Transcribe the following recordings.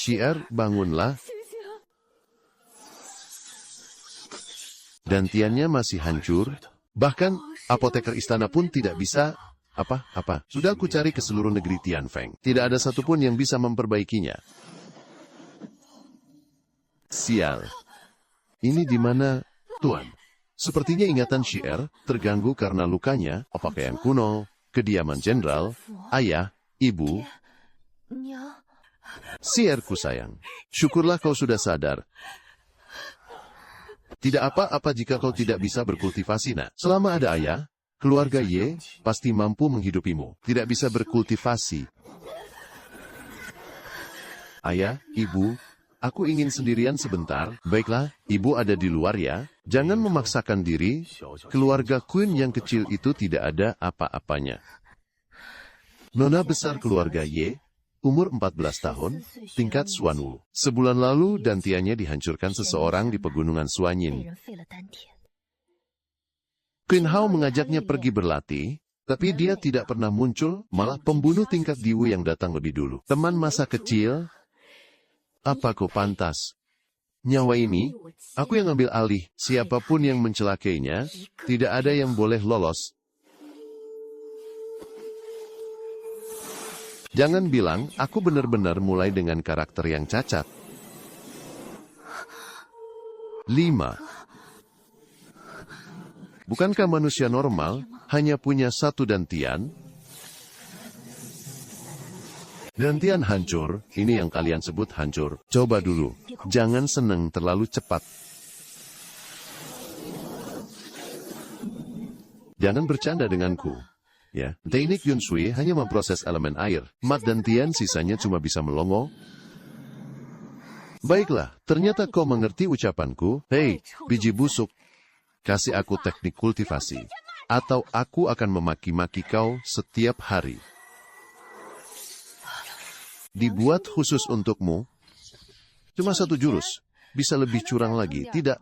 Syiar, bangunlah. Dantiannya masih hancur. Bahkan, apoteker istana pun tidak bisa. Apa? Sudah aku cari ke seluruh negeri Tianfeng. Tidak ada satupun yang bisa memperbaikinya. Sial. Ini di mana, Tuan? Sepertinya ingatan Syiar terganggu karena lukanya, pakaian kuno, kediaman jenderal, ayah, ibu. Syiarku sayang, syukurlah kau sudah sadar. Tidak apa-apa jika kau tidak bisa berkultivasi, nak. Selama ada ayah, keluarga Ye pasti mampu menghidupimu. Tidak bisa berkultivasi. Ayah, ibu, aku ingin sendirian sebentar. Baiklah, ibu ada di luar ya. Jangan memaksakan diri. Keluarga Queen yang kecil itu tidak ada apa-apanya. Nona besar keluarga Ye, umur 14 tahun, tingkat Xuanwu. Sebulan lalu dantiannya dihancurkan seseorang di pegunungan Suanyin. Qin Hao mengajaknya pergi berlatih, tapi dia tidak pernah muncul, malah pembunuh tingkat Diwu yang datang lebih dulu. Teman masa kecil, apa kau pantas? Nyawa ini, aku yang ambil alih, siapapun yang mencelakainya, tidak ada yang boleh lolos. Jangan bilang, aku benar-benar mulai dengan karakter yang cacat. 5. Bukankah manusia normal hanya punya satu dantian? Dantian hancur, ini yang kalian sebut hancur. Coba dulu, jangan senang terlalu cepat. Jangan bercanda denganku. Ya, teknik Yun Sui hanya memproses elemen air. Mat dan Tian sisanya cuma bisa melongo. Baiklah, ternyata kau mengerti ucapanku. Hei, biji busuk. Kasih aku teknik kultivasi. Atau aku akan memaki-maki kau setiap hari. Dibuat khusus untukmu. Cuma satu jurus. Bisa lebih curang lagi, tidak?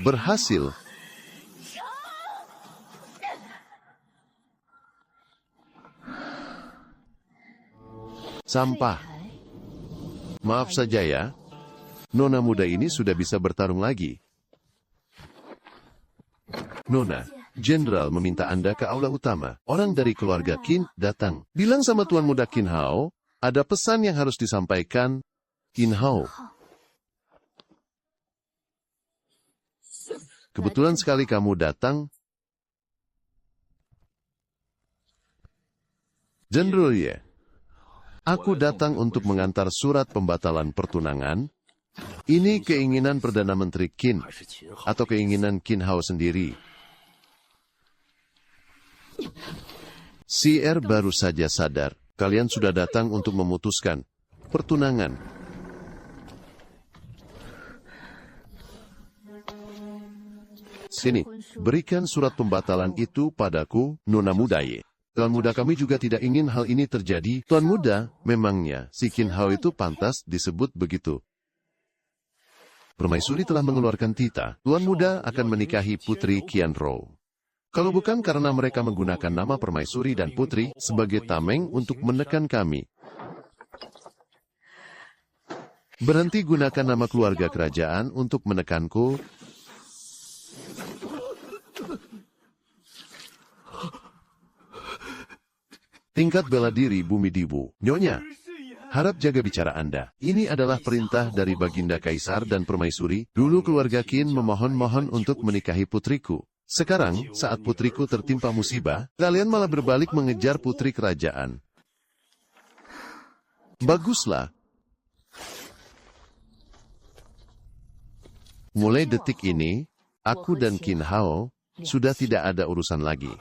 Berhasil. Sampah. Maaf saja ya. Nona muda ini sudah bisa bertarung lagi. Nona, Jenderal meminta Anda ke aula utama. Orang dari keluarga Qin datang. Bilang sama Tuan Muda Qin Hao, ada pesan yang harus disampaikan. Qin Hao. Kebetulan sekali kamu datang. Jenderal Ye, aku datang untuk mengantar surat pembatalan pertunangan. Ini keinginan Perdana Menteri Qin, atau keinginan Qin Hao sendiri. Syiar baru saja sadar, kalian sudah datang untuk memutuskan pertunangan. Sini, berikan surat pembatalan itu padaku, Nona Muda Ye. Tuan Muda kami juga tidak ingin hal ini terjadi. Tuan Muda, memangnya si Qin Hao itu pantas disebut begitu. Permaisuri telah mengeluarkan titah. Tuan Muda akan menikahi Putri Qianrou. Kalau bukan karena mereka menggunakan nama Permaisuri dan Putri sebagai tameng untuk menekan kami. Berhenti gunakan nama keluarga kerajaan untuk menekanku. Tingkat bela diri Bumi Diwu. Nyonya, harap jaga bicara Anda. Ini adalah perintah dari Baginda Kaisar dan Permaisuri. Dulu keluarga Qin memohon-mohon untuk menikahi putriku. Sekarang, saat putriku tertimpa musibah, kalian malah berbalik mengejar putri kerajaan. Baguslah. Mulai detik ini, aku dan Qin Hao sudah tidak ada urusan lagi.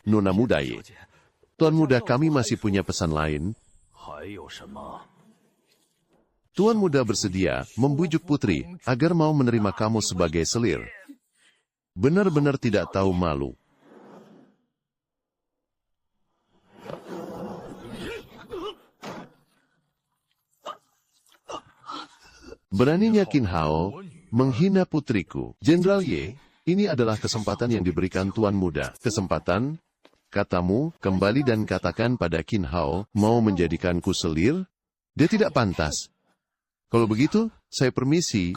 Nona Muda Ye, Tuan Muda kami masih punya pesan lain. Tuan Muda bersedia membujuk putri agar mau menerima kamu sebagai selir. Benar-benar tidak tahu malu. Beraninya Qin Hao menghina putriku. Jenderal Ye, ini adalah kesempatan yang diberikan Tuan Muda. Kesempatan, katamu, kembali dan katakan pada Qin Hao, mau menjadikanku selir? Dia tidak pantas. Kalau begitu, saya permisi.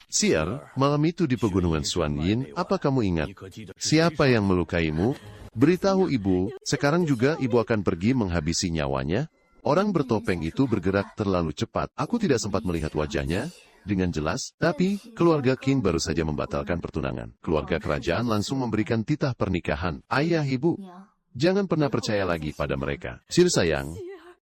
Siar, malam itu di pegunungan Xuan Yin, apa kamu ingat? Siapa yang melukaimu? Beritahu ibu, sekarang juga ibu akan pergi menghabisi nyawanya. Orang bertopeng itu bergerak terlalu cepat. Aku tidak sempat melihat wajahnya dengan jelas, tapi keluarga Qin baru saja membatalkan pertunangan. Keluarga kerajaan langsung memberikan titah pernikahan. Ayah ibu, jangan pernah percaya lagi pada mereka. Sir sayang,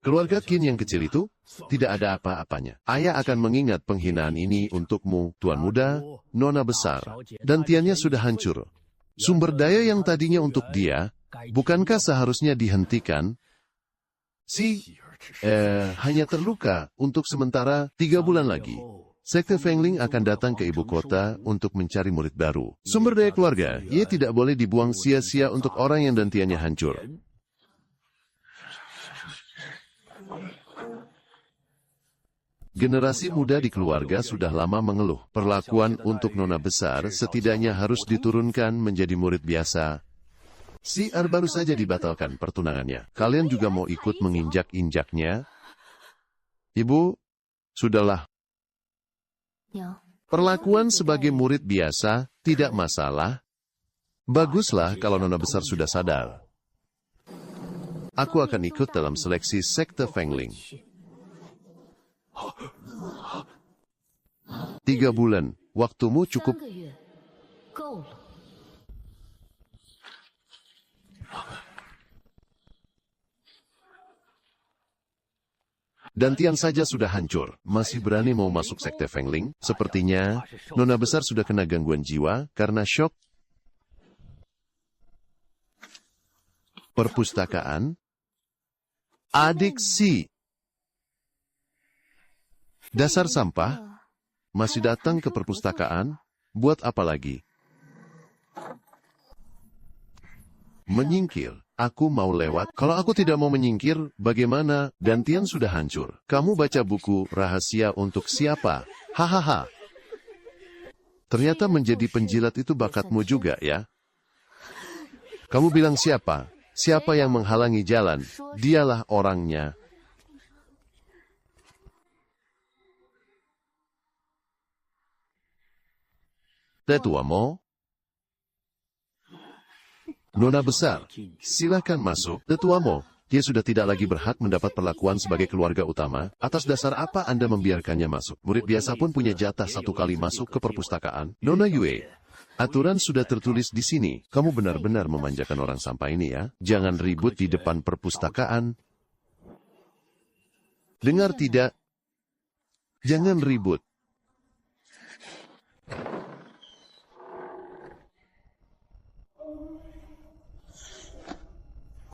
keluarga Qin yang kecil itu tidak ada apa-apanya. Ayah akan mengingat penghinaan ini untukmu, Tuan Muda, Nona Besar. Dan tiannya sudah hancur. Sumber daya yang tadinya untuk dia, bukankah seharusnya dihentikan? Hanya terluka untuk sementara 3 bulan lagi. Sekte Fengling akan datang ke ibu kota untuk mencari murid baru. Sumber daya keluarga, ia tidak boleh dibuang sia-sia untuk orang yang dantiannya hancur. Generasi muda di keluarga sudah lama mengeluh. Perlakuan untuk Nona Besar setidaknya harus diturunkan menjadi murid biasa. Siar baru saja dibatalkan pertunangannya. Kalian juga mau ikut menginjak-injaknya? Ibu, sudahlah. Perlakuan sebagai murid biasa tidak masalah. Baguslah kalau Nona Besar sudah sadar. Aku akan ikut dalam seleksi Sekte Fengling. 3 bulan, waktumu cukup. Dantian saja sudah hancur, masih berani mau masuk Sekte Fengling? Sepertinya, Nona Besar sudah kena gangguan jiwa karena syok. Perpustakaan? Adik Si. Dasar sampah? Masih datang ke perpustakaan? Buat apa lagi? Menyingkir. Aku mau lewat. Kalau aku tidak mau menyingkir, bagaimana? Dantian sudah hancur. Kamu baca buku rahasia untuk siapa? Hahaha. Ternyata menjadi penjilat itu bakatmu juga ya. Kamu bilang siapa? Siapa yang menghalangi jalan? Dialah orangnya. Tetua Mo? Nona Besar, silakan masuk. Tetua Mo, dia sudah tidak lagi berhak mendapat perlakuan sebagai keluarga utama. Atas dasar apa Anda membiarkannya masuk? Murid biasa pun punya jatah 1 kali masuk ke perpustakaan. Nona Yue, aturan sudah tertulis di sini. Kamu benar-benar memanjakan orang sampai ini ya. Jangan ribut di depan perpustakaan. Dengar tidak? Jangan ribut.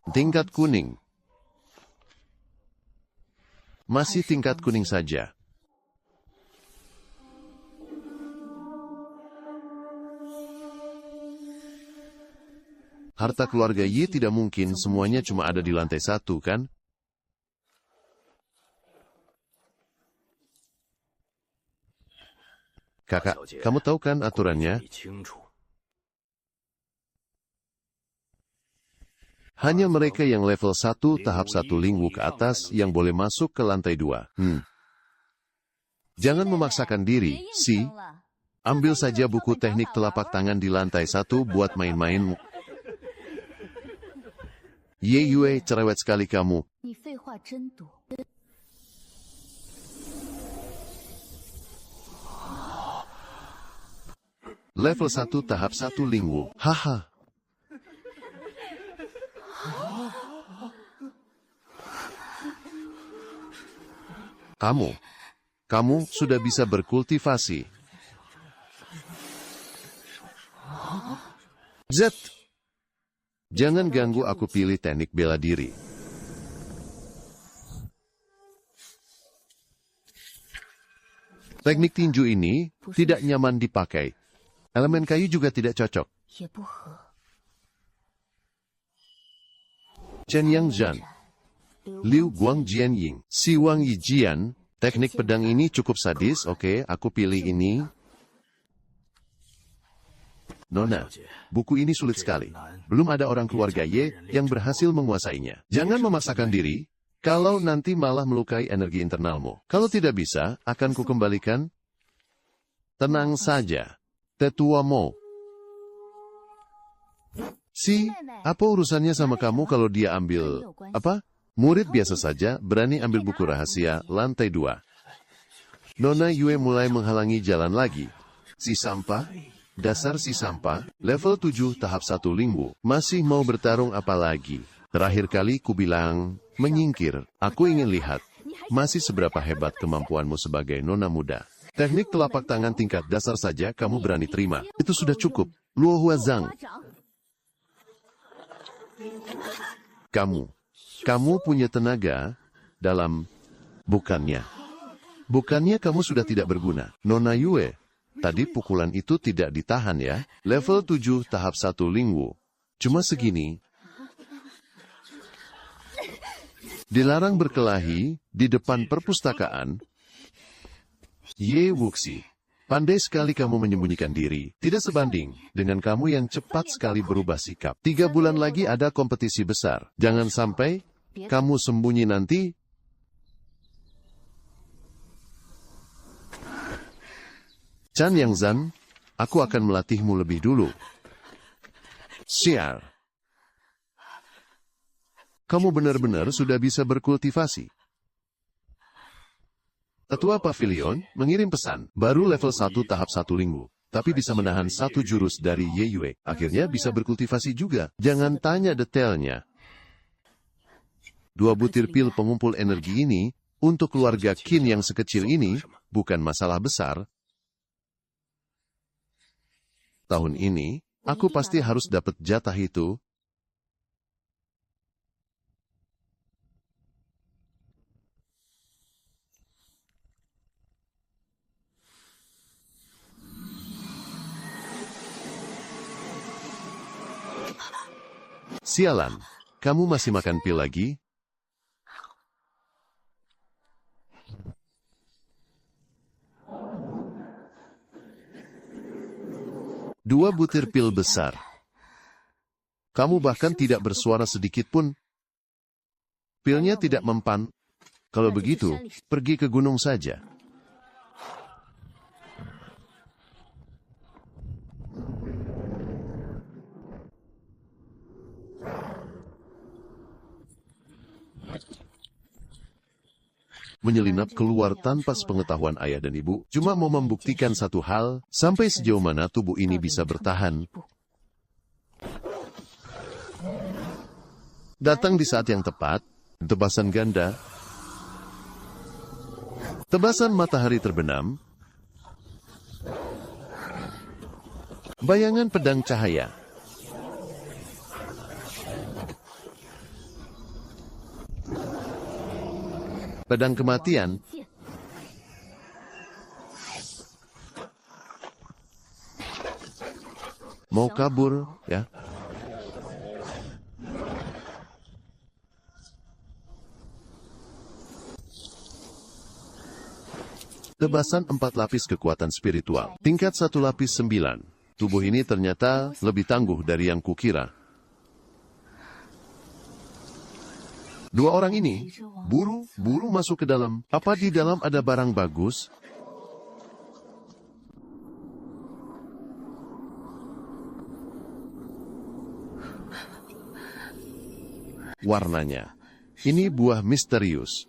Tingkat kuning. Masih tingkat kuning saja. Harta keluarga Yi tidak mungkin semuanya cuma ada di lantai 1, kan? Kakak, kamu tahu kan aturannya? Hanya mereka yang level 1 tahap 1 lingwu ke atas yang boleh masuk ke lantai 2. Jangan memaksakan diri, Si. Ambil saja buku teknik telapak tangan di lantai 1 buat main-main. Ye Yue, cerewet sekali kamu. Level 1 tahap 1 lingwu. Haha. Kamu sudah bisa berkultivasi. Z. Jangan ganggu aku pilih teknik bela diri. Teknik tinju ini tidak nyaman dipakai. Elemen kayu juga tidak cocok. Chen Yang Zhan, Liu Guang Jianying, Si Wang Yijian, Teknik pedang ini cukup sadis, oke, aku pilih ini. Nona, buku ini sulit sekali. Belum ada orang keluarga Y yang berhasil menguasainya. Jangan memaksakan diri, kalau nanti malah melukai energi internalmu. Kalau tidak bisa, akan kukembalikan. Tenang saja, tetua Mo. Apa urusannya sama kamu kalau dia ambil, apa? Murid biasa saja, berani ambil buku rahasia, lantai 2. Nona Yue mulai menghalangi jalan lagi. Si sampah, dasar si sampah, level 7 tahap 1 Lingwu, masih mau bertarung apa lagi? Terakhir kali ku bilang, menyingkir, aku ingin lihat, masih seberapa hebat kemampuanmu sebagai nona muda. Teknik telapak tangan tingkat dasar saja kamu berani terima. Itu sudah cukup. Luo Huazang. Kamu punya tenaga dalam... Bukannya kamu sudah tidak berguna. Nona Yue, tadi pukulan itu tidak ditahan ya. Level 7 tahap 1 Lingwu. Cuma segini. Dilarang berkelahi di depan perpustakaan. Ye Wuxi, pandai sekali kamu menyembunyikan diri. Tidak sebanding dengan kamu yang cepat sekali berubah sikap. 3 bulan lagi ada kompetisi besar. Jangan sampai kamu sembunyi nanti. Chan Yangzan, aku akan melatihmu lebih dulu. Sial. Kamu benar-benar sudah bisa berkultivasi. Tetua Pavilion mengirim pesan, baru level 1 tahap 1 Lingwu, tapi bisa menahan 1 jurus dari Ye Yue. Akhirnya bisa berkultivasi juga. Jangan tanya detailnya. 2 butir pil pengumpul energi ini, untuk keluarga Qin yang sekecil ini, bukan masalah besar. Tahun ini, aku pasti harus dapat jatah itu. Sialan, kamu masih makan pil lagi? Dua butir pil besar. Kamu bahkan tidak bersuara sedikit pun. Pilnya tidak mempan. Kalau begitu, pergi ke gunung saja. Menyelinap keluar tanpa sepengetahuan ayah dan ibu, cuma mau membuktikan satu hal, sampai sejauh mana tubuh ini bisa bertahan. Datang di saat yang tepat, tebasan ganda, tebasan matahari terbenam, bayangan pedang cahaya. Pedang kematian. Mau kabur, ya? Tebasan 4 lapis kekuatan spiritual. Tingkat 1 lapis 9. Tubuh ini ternyata lebih tangguh dari yang kukira. 2 orang ini, buru masuk ke dalam. Apa di dalam ada barang bagus? Warnanya. Ini buah misterius.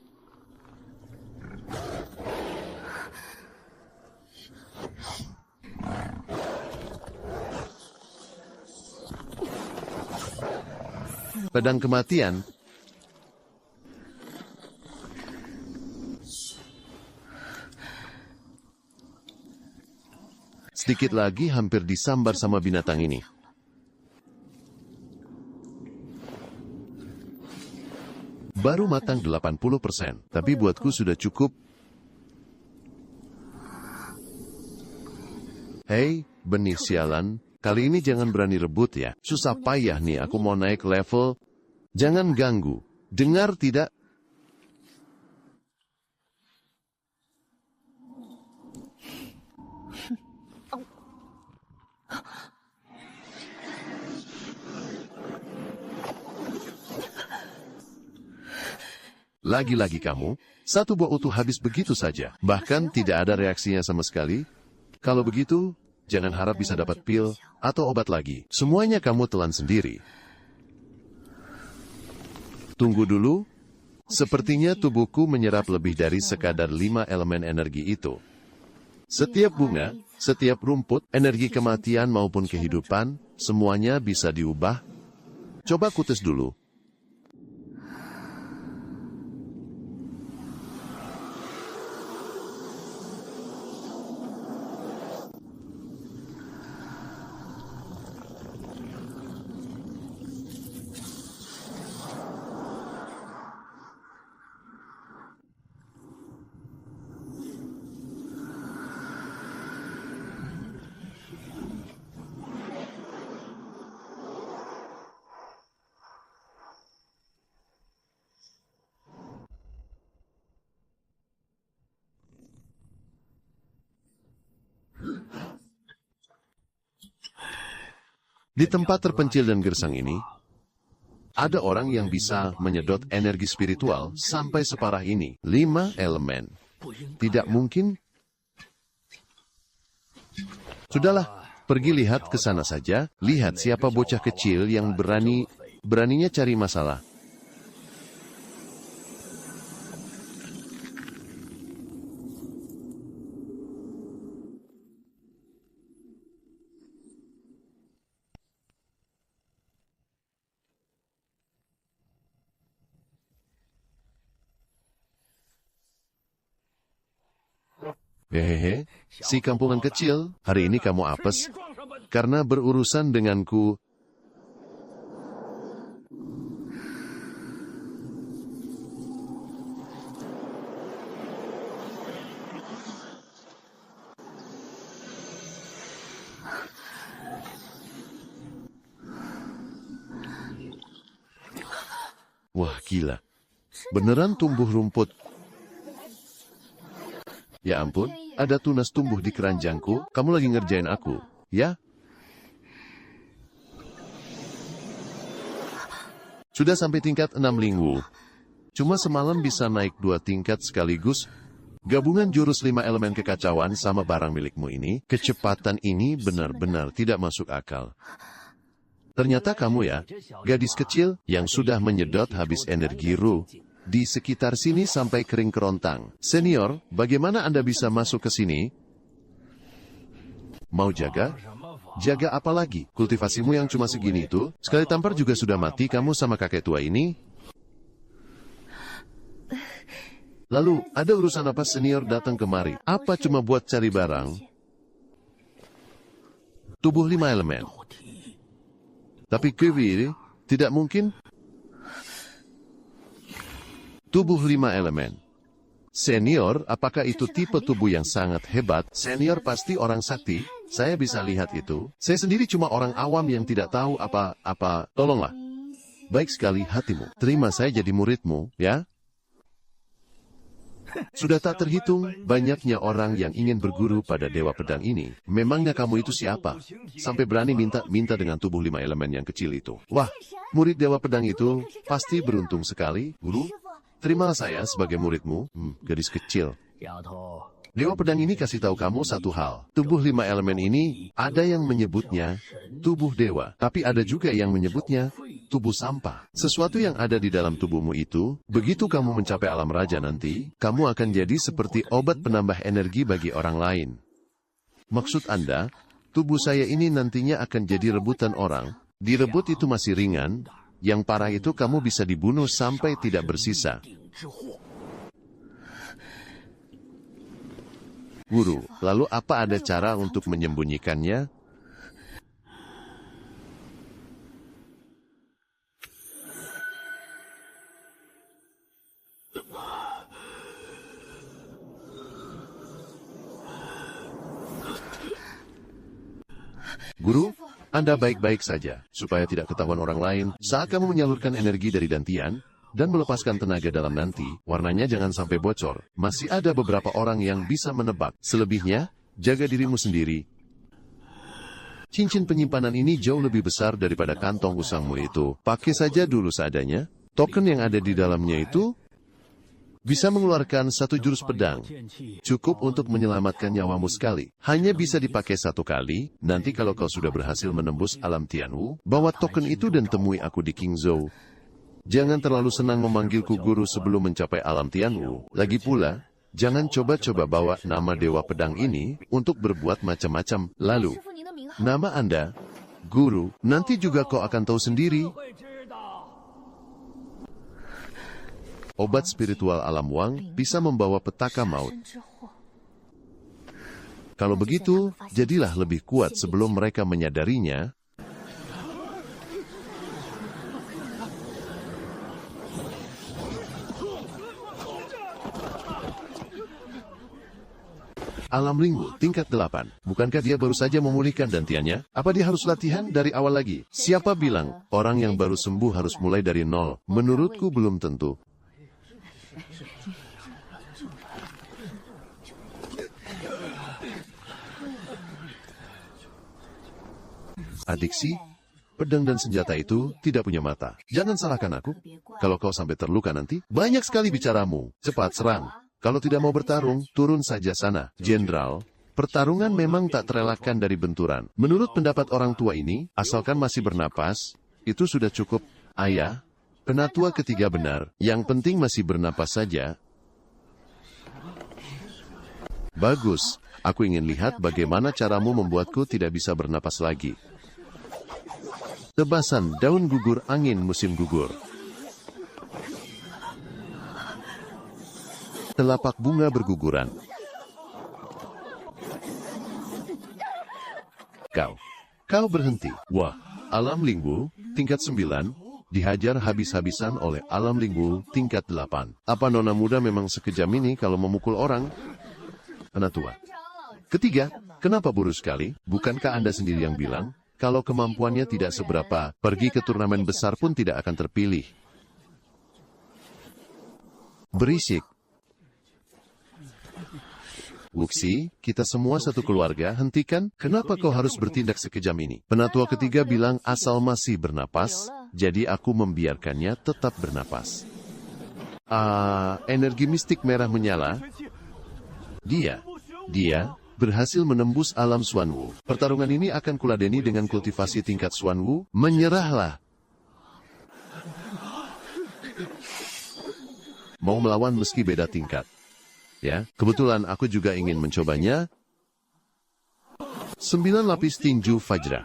Pedang kematian. Sedikit lagi hampir disambar sama binatang ini. Baru matang 80%, tapi buatku sudah cukup. Hei, benih sialan, kali ini jangan berani rebut ya. Susah payah nih, aku mau naik level. Jangan ganggu. Dengar tidak? Lagi-lagi kamu, satu buah utuh habis begitu saja. Bahkan tidak ada reaksinya sama sekali. Kalau begitu, jangan harap bisa dapat pil atau obat lagi. Semuanya kamu telan sendiri. Tunggu dulu. Sepertinya tubuhku menyerap lebih dari sekadar 5 elemen energi itu. Setiap bunga, setiap rumput, energi kematian maupun kehidupan, semuanya bisa diubah. Coba kutes dulu. Di tempat terpencil dan gersang ini, ada orang yang bisa menyedot energi spiritual sampai separah ini. 5 elemen. Tidak mungkin. Sudahlah, pergi lihat ke sana saja. Lihat siapa bocah kecil yang beraninya cari masalah. Hehehe, si kampungan kecil, hari ini kamu apes karena berurusan denganku. Wah, gila. Beneran tumbuh rumput. Ya ampun, ada tunas tumbuh di keranjangku. Kamu lagi ngerjain aku, ya? Sudah sampai tingkat 6 Lingwu. Cuma semalam bisa naik 2 tingkat sekaligus. Gabungan jurus 5 elemen kekacauan sama barang milikmu ini, kecepatan ini benar-benar tidak masuk akal. Ternyata kamu ya, gadis kecil yang sudah menyedot habis energi Ru. Di sekitar sini sampai kering kerontang. Senior, bagaimana Anda bisa masuk ke sini? Mau jaga? Jaga apa lagi? Kultivasimu yang cuma segini itu, sekali tampar juga sudah mati kamu sama kakek tua ini? Lalu, ada urusan apa senior datang kemari? Apa cuma buat cari barang? Tubuh 5 elemen. Tapi Kewi, tidak mungkin. Tubuh 5 elemen. Senior, apakah itu tipe tubuh yang sangat hebat? Senior pasti orang sakti, saya bisa lihat itu. Saya sendiri cuma orang awam yang tidak tahu apa-apa. Tolonglah. Baik sekali hatimu. Terima saya jadi muridmu, ya? Sudah tak terhitung banyaknya orang yang ingin berguru pada Dewa Pedang ini. Memangnya kamu itu siapa? Sampai berani minta dengan tubuh 5 elemen yang kecil itu. Wah, murid Dewa Pedang itu pasti beruntung sekali, guru. Terimalah saya sebagai muridmu, gadis kecil. Dewa Pedang ini kasih tahu kamu satu hal. Tubuh 5 elemen ini, ada yang menyebutnya tubuh dewa. Tapi ada juga yang menyebutnya tubuh sampah. Sesuatu yang ada di dalam tubuhmu itu, begitu kamu mencapai alam raja nanti, kamu akan jadi seperti obat penambah energi bagi orang lain. Maksud Anda, tubuh saya ini nantinya akan jadi rebutan orang. Direbut itu masih ringan. Yang parah itu kamu bisa dibunuh sampai tidak bersisa. Guru, lalu apa ada cara untuk menyembunyikannya? Guru, Anda baik-baik saja, supaya tidak ketahuan orang lain. Saat kamu menyalurkan energi dari dantian, dan melepaskan tenaga dalam nanti, warnanya jangan sampai bocor. Masih ada beberapa orang yang bisa menebak. Selebihnya, jaga dirimu sendiri. Cincin penyimpanan ini jauh lebih besar daripada kantong usangmu itu. Pakai saja dulu seadanya. Token yang ada di dalamnya itu Bisa mengeluarkan satu jurus pedang. Cukup untuk menyelamatkan nyawamu sekali. Hanya bisa dipakai satu kali. Nanti kalau kau sudah berhasil menembus alam Tianwu, bawa token itu dan temui aku di Qingzhou. Jangan terlalu senang memanggilku guru sebelum mencapai alam Tianwu. Lagi pula, jangan coba-coba bawa nama Dewa Pedang ini untuk berbuat macam-macam. Lalu, nama Anda, guru, nanti juga kau akan tahu sendiri. Obat spiritual alam Wang bisa membawa petaka maut. Kalau begitu, jadilah lebih kuat sebelum mereka menyadarinya. Alam Lingwu, tingkat 8. Bukankah dia baru saja memulihkan dantiannya? Apa dia harus latihan dari awal lagi? Siapa bilang orang yang baru sembuh harus mulai dari nol? Menurutku belum tentu. Adiksi, pedang dan senjata itu tidak punya mata. Jangan salahkan aku. Kalau kau sampai terluka nanti, banyak sekali bicaramu. Cepat serang. Kalau tidak mau bertarung, turun saja sana. Jenderal, pertarungan memang tak terelakkan dari benturan. Menurut pendapat orang tua ini, asalkan masih bernapas, itu sudah cukup. Ayah, penatua ketiga benar. Yang penting masih bernapas saja. Bagus. Aku ingin lihat bagaimana caramu membuatku tidak bisa bernapas lagi. Tebasan daun gugur angin musim gugur. Telapak bunga berguguran. Kau berhenti. Wah, alam Lingwu, tingkat 9, dihajar habis-habisan oleh alam Lingwu, tingkat 8. Apa nona muda memang sekejam ini kalau memukul orang? Penatua. Ketiga, kenapa buruk sekali? Bukankah Anda sendiri yang bilang, kalau kemampuannya tidak seberapa, pergi ke turnamen besar pun tidak akan terpilih. Berisik. Wuxi, kita semua satu keluarga, hentikan. Kenapa kau harus bertindak sekejam ini? Penatua ketiga bilang asal masih bernapas, jadi aku membiarkannya tetap bernapas. Energi mistik merah menyala. Dia berhasil menembus alam Xuanwu. Pertarungan ini akan kuladeni dengan kultivasi tingkat Xuanwu. Menyerahlah. Mau melawan meski beda tingkat. Ya, kebetulan aku juga ingin mencobanya. 9 lapis tinju Fajra.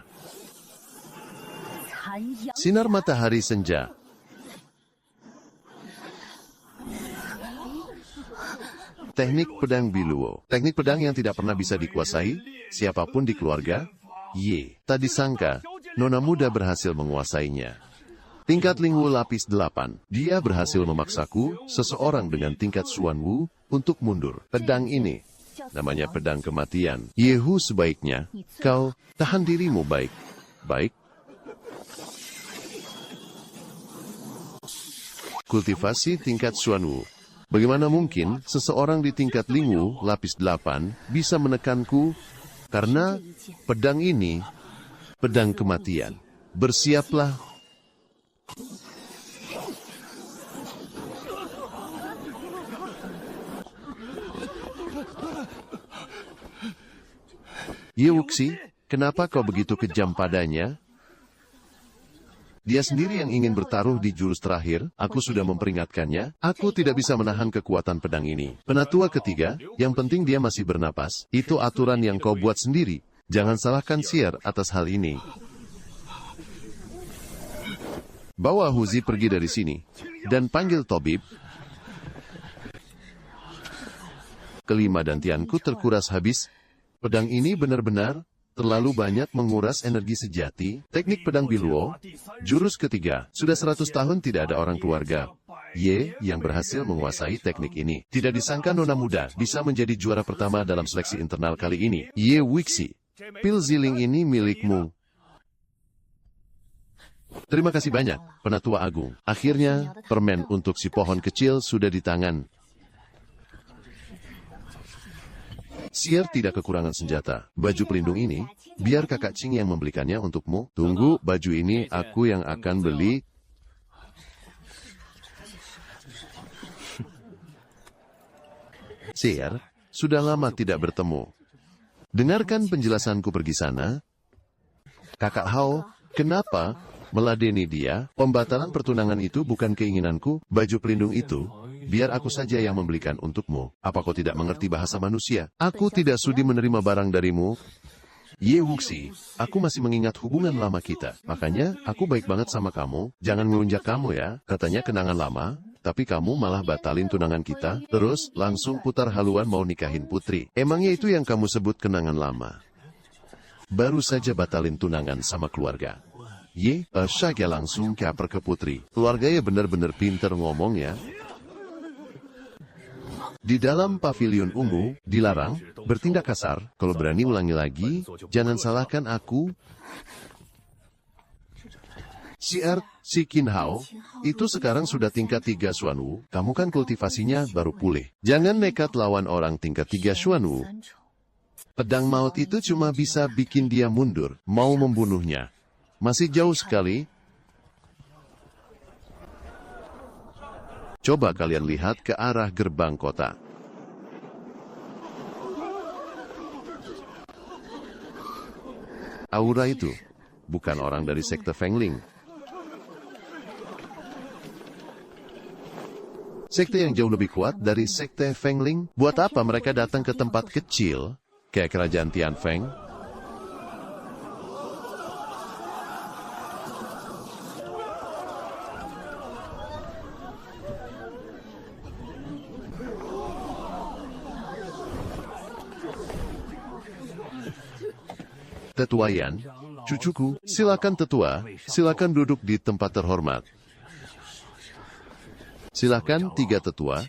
Sinar matahari senja. Teknik pedang Biluo. Teknik pedang yang tidak pernah bisa dikuasai, siapapun di keluarga. Tak disangka, nona muda berhasil menguasainya. Tingkat Lingwu lapis 8. Dia berhasil memaksaku, seseorang dengan tingkat Xuanwu, untuk mundur. Pedang ini, namanya pedang kematian. Yehu, sebaiknya, kau tahan dirimu baik. Kultivasi tingkat Xuanwu. Bagaimana mungkin seseorang di tingkat Lingwu lapis 8 bisa menekanku? Karena pedang ini, pedang kematian. Bersiaplah. Ye Wuxi, kenapa kau begitu kejam padanya? Dia sendiri yang ingin bertaruh di jurus terakhir, aku sudah memperingatkannya, aku tidak bisa menahan kekuatan pedang ini. Penatua ketiga, yang penting dia masih bernapas, itu aturan yang kau buat sendiri. Jangan salahkan Xier atas hal ini. Bawa Huzi pergi dari sini, dan panggil Tobib. Kelima dantianku terkuras habis, pedang ini benar-benar terlalu banyak menguras energi sejati. Teknik pedang Biluo, jurus ketiga, sudah 100 tahun tidak ada orang keluarga Ye yang berhasil menguasai teknik ini. Tidak disangka nona muda bisa menjadi juara pertama dalam seleksi internal kali ini. Ye Wuxi, pil ziling ini milikmu. Terima kasih banyak, Penatua Agung. Akhirnya, permen untuk si pohon kecil sudah di tangan. Xier tidak kekurangan senjata. Baju pelindung ini, biar kakak Qing yang membelikannya untukmu. Tunggu, baju ini aku yang akan beli. Seer, sudah lama tidak bertemu. Dengarkan penjelasanku pergi sana. Kakak Hao, kenapa meladeni dia? Pembatalan pertunangan itu bukan keinginanku. Baju pelindung itu, biar aku saja yang membelikan untukmu. Apa kau tidak mengerti bahasa manusia? Aku tidak sudi menerima barang darimu. Ye Wuxi, aku masih mengingat hubungan lama kita. Makanya, aku baik banget sama kamu. Jangan ngelunjak kamu ya. Katanya kenangan lama, tapi kamu malah batalin tunangan kita. Terus, langsung putar haluan mau nikahin Putri. Emangnya itu yang kamu sebut kenangan lama? Baru saja batalin tunangan sama keluarga. Ye, Shagya langsung caper ke Putri. Keluarganya benar-benar pinter ngomong ya. Di dalam pavilion ungu, dilarang bertindak kasar. Kalau berani ulangi lagi, jangan salahkan aku. Si Qin Hao, itu sekarang sudah tingkat 3 Xuanwu. Kamu kan kultivasinya baru pulih. Jangan nekat lawan orang tingkat 3 Xuanwu. Pedang maut itu cuma bisa bikin dia mundur, mau membunuhnya. Masih jauh sekali. Coba kalian lihat ke arah gerbang kota. Aura itu bukan orang dari sekte Fengling. Sekte yang jauh lebih kuat dari sekte Fengling. Buat apa mereka datang ke tempat kecil kayak kerajaan Tianfeng? Tetua Yan, cucuku, silakan tetua, silakan duduk di tempat terhormat. Silakan 3 tetua.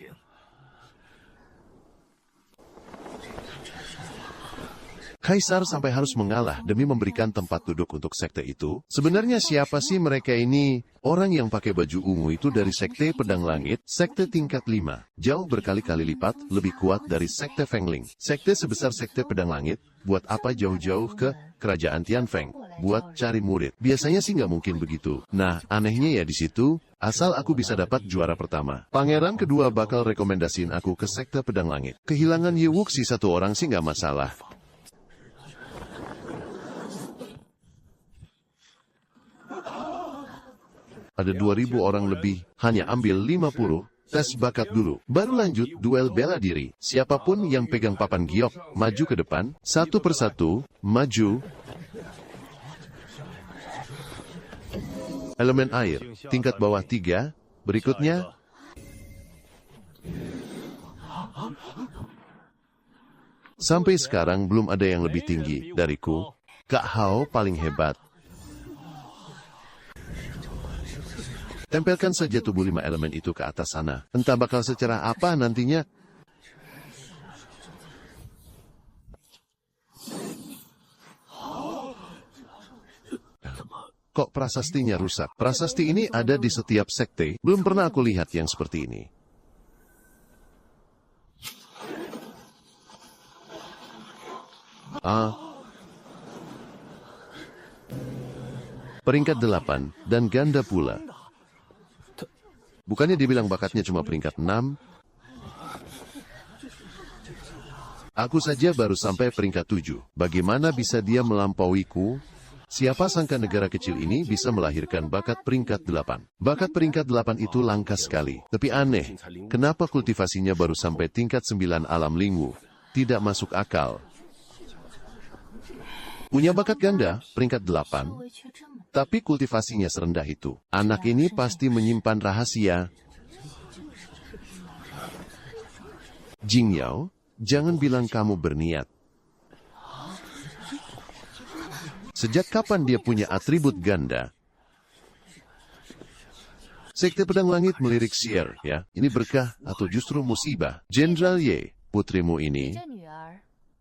Kaisar sampai harus mengalah demi memberikan tempat duduk untuk sekte itu. Sebenarnya siapa sih mereka ini? Orang yang pakai baju ungu itu dari sekte Pedang Langit, sekte tingkat 5. Jauh berkali-kali lipat lebih kuat dari sekte Fengling. Sekte sebesar sekte Pedang Langit, buat apa jauh-jauh ke kerajaan Tianfeng? Buat cari murid. Biasanya sih nggak mungkin begitu. Nah, anehnya ya di situ, asal aku bisa dapat juara pertama. Pangeran kedua bakal rekomendasiin aku ke sekte Pedang Langit. Kehilangan Ye Wuxi 1 orang sih nggak masalah. Ada 2.000 orang lebih, hanya ambil 50, tes bakat dulu. Baru lanjut duel bela diri. Siapapun yang pegang papan giok, maju ke depan, satu persatu, maju. Elemen air, tingkat bawah 3, berikutnya. Sampai sekarang belum ada yang lebih tinggi dariku. Kak Hao paling hebat. Tempelkan saja tubuh 5 elemen itu ke atas sana. Entah bakal secerah apa nantinya. Kok prasastinya rusak? Prasasti ini ada di setiap sekte. Belum pernah aku lihat yang seperti ini. Peringkat 8, dan ganda pula. Bukannya dibilang bakatnya cuma peringkat 6? Aku saja baru sampai peringkat 7. Bagaimana bisa dia melampauiku? Siapa sangka negara kecil ini bisa melahirkan bakat peringkat 8. Bakat peringkat 8 itu langka sekali. Tapi aneh, kenapa kultivasinya baru sampai tingkat 9 alam lingwu? Tidak masuk akal. Punya bakat ganda, peringkat 8, tapi kultivasinya serendah itu. Anak ini pasti menyimpan rahasia. Jing Yao, jangan bilang kamu berniat. Sejak kapan dia punya atribut ganda? Sekte Pedang Langit melirik Xier, ya. Ini berkah atau justru musibah? Jenderal Ye, putrimu ini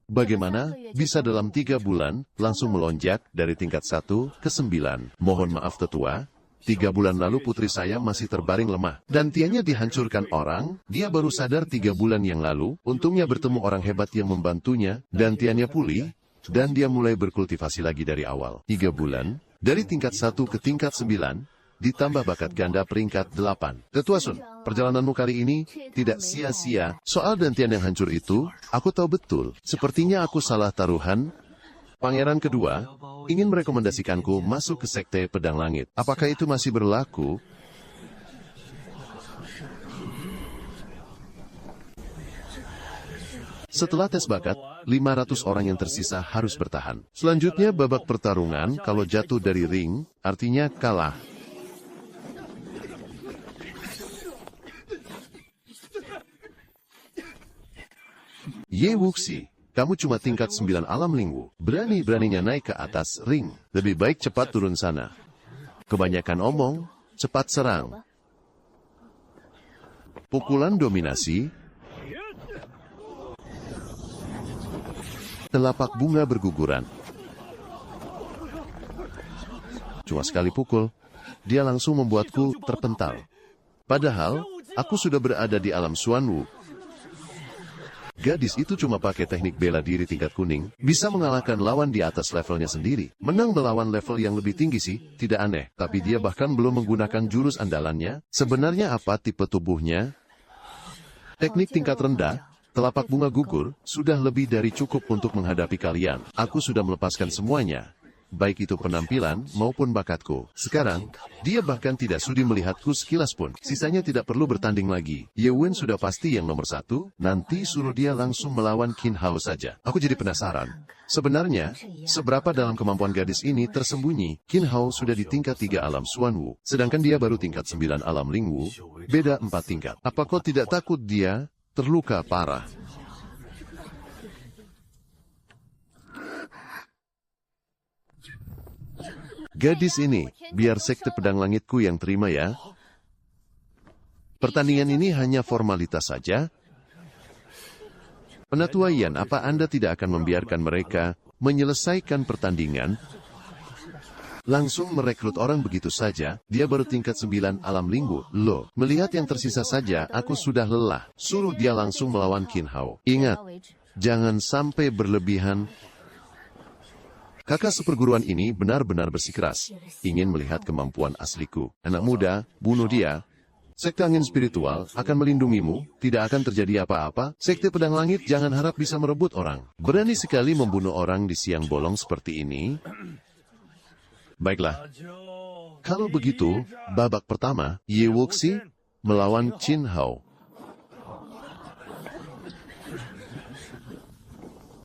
bagaimana bisa dalam 3 bulan langsung melonjak dari tingkat 1 ke 9? Mohon maaf tetua, 3 bulan lalu putri saya masih terbaring lemah. Dan tianya dihancurkan orang, dia baru sadar 3 bulan yang lalu. Untungnya bertemu orang hebat yang membantunya, dan tiannya pulih, dan dia mulai berkultivasi lagi dari awal. 3 bulan, dari tingkat 1 ke tingkat 9, ditambah bakat ganda peringkat 8. Tetua Sun, perjalananmu kali ini tidak sia-sia. Soal dantian yang hancur itu, aku tahu betul. Sepertinya aku salah taruhan. Pangeran kedua ingin merekomendasikanku masuk ke Sekte Pedang Langit. Apakah itu masih berlaku? Setelah tes bakat, 500 orang yang tersisa harus bertahan. Selanjutnya babak pertarungan, kalau jatuh dari ring, artinya kalah. Ye Wuxi, kamu cuma tingkat 9 alam lingwu. Berani-beraninya naik ke atas ring. Lebih baik cepat turun sana. Kebanyakan omong, cepat serang. Pukulan dominasi. Telapak bunga berguguran. Cuma sekali pukul, dia langsung membuatku terpental. Padahal, aku sudah berada di alam Xuanwu. Gadis itu cuma pakai teknik bela diri tingkat kuning, bisa mengalahkan lawan di atas levelnya sendiri. Menang melawan level yang lebih tinggi sih, tidak aneh. Tapi dia bahkan belum menggunakan jurus andalannya. Sebenarnya apa tipe tubuhnya? Teknik tingkat rendah, telapak bunga gugur, sudah lebih dari cukup untuk menghadapi kalian. Aku sudah melepaskan semuanya. Baik itu penampilan maupun bakatku. Sekarang, dia bahkan tidak sudi melihatku sekilas pun. Sisanya tidak perlu bertanding lagi. Ye Wen sudah pasti yang nomor 1, nanti suruh dia langsung melawan Qin Hao saja. Aku jadi penasaran. Sebenarnya, seberapa dalam kemampuan gadis ini tersembunyi? Qin Hao sudah di tingkat 3 alam Xuanwu, sedangkan dia baru tingkat 9 alam Lingwu, beda 4 tingkat. Apa kau tidak takut dia terluka parah? Gadis ini, biar Sekte Pedang Langitku yang terima ya. Pertandingan ini hanya formalitas saja. Penatua Yan, apa Anda tidak akan membiarkan mereka menyelesaikan pertandingan? Langsung merekrut orang begitu saja, dia baru tingkat 9 alam Lingwu. Loh, melihat yang tersisa saja, aku sudah lelah. Suruh dia langsung melawan Qin Hao. Ingat, jangan sampai berlebihan. Kakak seperguruan ini benar-benar bersikeras, ingin melihat kemampuan asliku. Anak muda, bunuh dia. Sekte angin spiritual akan melindungimu, tidak akan terjadi apa-apa. Sekte pedang langit jangan harap bisa merebut orang. Berani sekali membunuh orang di siang bolong seperti ini. Baiklah. Kalau begitu, babak pertama, Ye Wuxi melawan Qin Hao.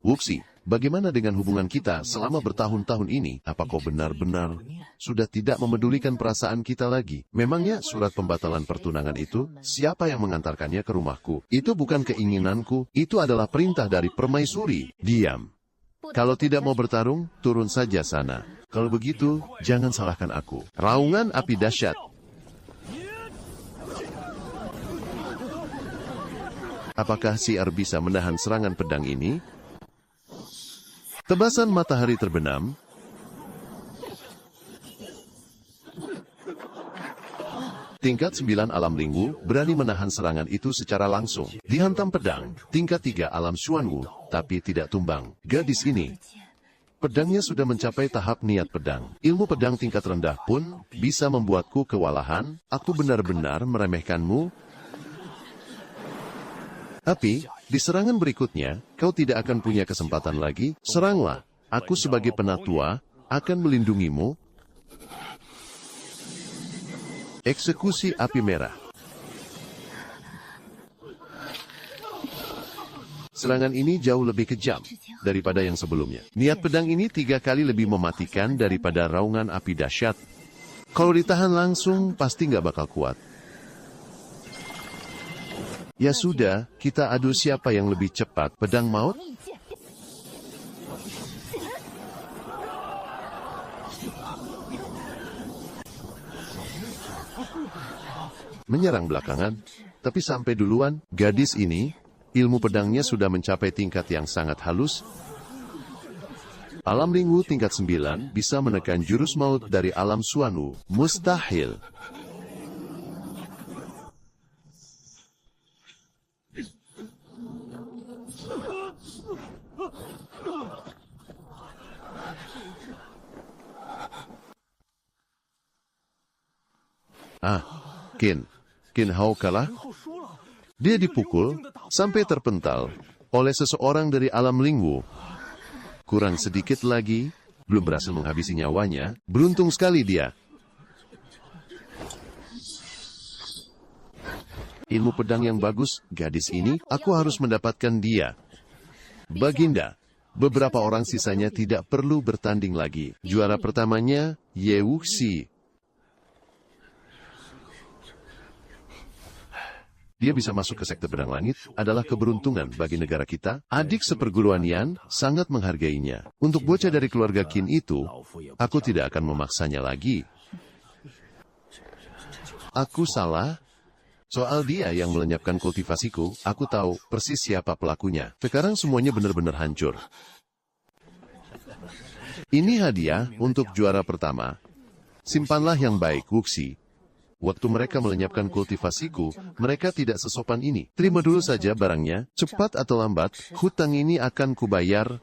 Wuxi, bagaimana dengan hubungan kita selama bertahun-tahun ini? Apa kau benar-benar sudah tidak memedulikan perasaan kita lagi? Memangnya surat pembatalan pertunangan itu, siapa yang mengantarkannya ke rumahku? Itu bukan keinginanku, itu adalah perintah dari permaisuri. Diam. Kalau tidak mau bertarung, turun saja sana. Kalau begitu, jangan salahkan aku. Raungan api dahsyat. Apakah Siar bisa menahan serangan pedang ini? Tebasan matahari terbenam. Tingkat 9 alam Lingwu berani menahan serangan itu secara langsung. Dihantam pedang, tingkat 3 alam Xuanwu, tapi tidak tumbang. Gadis ini, pedangnya sudah mencapai tahap niat pedang. Ilmu pedang tingkat rendah pun bisa membuatku kewalahan. Aku benar-benar meremehkanmu. Tapi, di serangan berikutnya, kau tidak akan punya kesempatan lagi. Seranglah, aku sebagai penatua akan melindungimu. Eksekusi api merah. Serangan ini jauh lebih kejam daripada yang sebelumnya. Niat pedang ini 3 kali lebih mematikan daripada raungan api dahsyat. Kalau ditahan langsung, pasti nggak bakal kuat. Ya sudah, kita adu siapa yang lebih cepat. Pedang maut? Menyerang belakangan, tapi sampai duluan, gadis ini, ilmu pedangnya sudah mencapai tingkat yang sangat halus. Alam Lingwu tingkat 9 bisa menekan jurus maut dari alam Xuanwu. Mustahil. Qin Hao kalah. Dia dipukul sampai terpental oleh seseorang dari alam Lingwu. Kurang sedikit lagi, belum berhasil menghabisi nyawanya. Beruntung sekali dia. Ilmu pedang yang bagus, gadis ini, aku harus mendapatkan dia. Baginda, beberapa orang sisanya tidak perlu bertanding lagi. Juara pertamanya, Ye Wuxi. Dia bisa masuk ke sekte pedang langit adalah keberuntungan bagi negara kita. Adik seperguruan Yan sangat menghargainya. Untuk bocah dari keluarga Qin itu, aku tidak akan memaksanya lagi. Aku salah. Soal dia yang melenyapkan kultivasiku, aku tahu persis siapa pelakunya. Sekarang semuanya benar-benar hancur. Ini hadiah untuk juara pertama. Simpanlah yang baik, Wuxi. Waktu mereka melenyapkan kultivasiku, mereka tidak sesopan ini. Terima dulu saja barangnya, cepat atau lambat, hutang ini akan kubayar.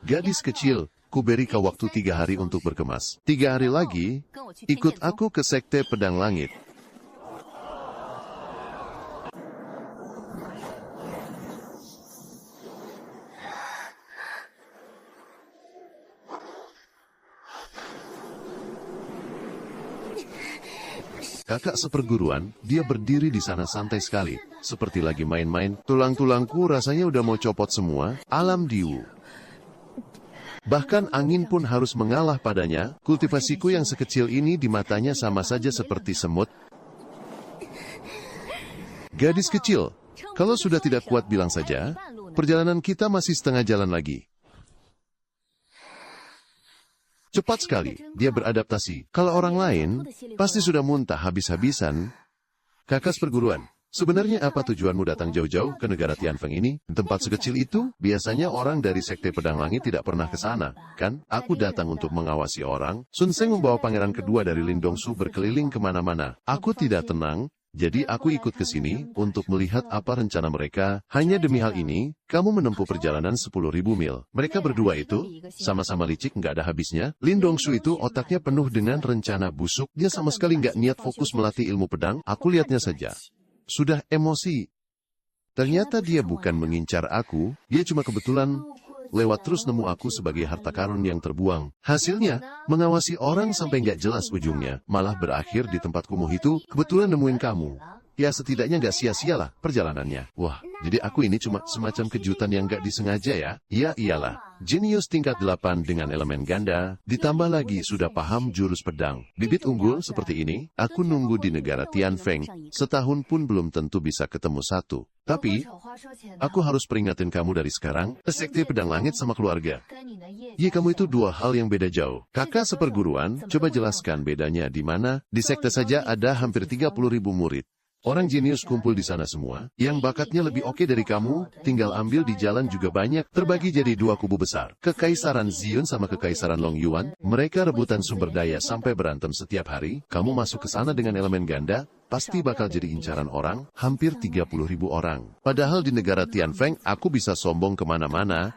Gadis kecil, kuberi kau waktu 3 hari untuk berkemas. 3 hari lagi, ikut aku ke sekte pedang langit. Kakak seperguruan, dia berdiri di sana santai sekali. Seperti lagi main-main, tulang-tulangku rasanya udah mau copot semua. Alam Diwu. Bahkan angin pun harus mengalah padanya. Kultivasiku yang sekecil ini di matanya sama saja seperti semut. Gadis kecil, kalau sudah tidak kuat bilang saja, perjalanan kita masih setengah jalan lagi. Cepat sekali, dia beradaptasi. Kalau orang lain, pasti sudah muntah habis-habisan. Kakak seperguruan, sebenarnya apa tujuanmu datang jauh-jauh ke negara Tianfeng ini? Tempat sekecil itu, biasanya orang dari Sekte Pedang Langit tidak pernah ke sana, kan? Aku datang untuk mengawasi orang. Sun Seng membawa pangeran kedua dari Lindongsu berkeliling kemana-mana. Aku tidak tenang. Jadi aku ikut ke sini untuk melihat apa rencana mereka. Hanya demi hal ini, kamu menempuh perjalanan 10.000 mil. Mereka berdua itu, sama-sama licik nggak ada habisnya. Lindongsu itu otaknya penuh dengan rencana busuk. Dia sama sekali nggak niat fokus melatih ilmu pedang. Aku lihatnya saja. Sudah emosi. Ternyata dia bukan mengincar aku. Dia cuma kebetulan lewat terus nemu aku sebagai harta karun yang terbuang. Hasilnya, mengawasi orang sampai nggak jelas ujungnya. Malah berakhir di tempat kumuh itu, kebetulan nemuin kamu. Ya setidaknya nggak sia-sialah perjalanannya. Wah, jadi aku ini cuma semacam kejutan yang nggak disengaja ya? Ya iyalah. Jenius tingkat 8 dengan elemen ganda, ditambah lagi sudah paham jurus pedang. Bibit unggul seperti ini, aku nunggu di negara Tianfeng, setahun pun belum tentu bisa ketemu satu. Tapi, aku harus peringatin kamu dari sekarang, Sekte Pedang Langit sama keluarga. Ya kamu itu dua hal yang beda jauh. Kakak seperguruan, coba jelaskan bedanya di mana? Di sekte saja ada hampir 30.000 murid. Orang jenius kumpul di sana semua, yang bakatnya lebih oke dari kamu, tinggal ambil di jalan juga banyak, terbagi jadi dua kubu besar. Kekaisaran Zion sama Kekaisaran Long Yuan, mereka rebutan sumber daya sampai berantem setiap hari, kamu masuk ke sana dengan elemen ganda, pasti bakal jadi incaran orang, hampir 30.000 orang. Padahal di negara Tianfeng, aku bisa sombong kemana-mana.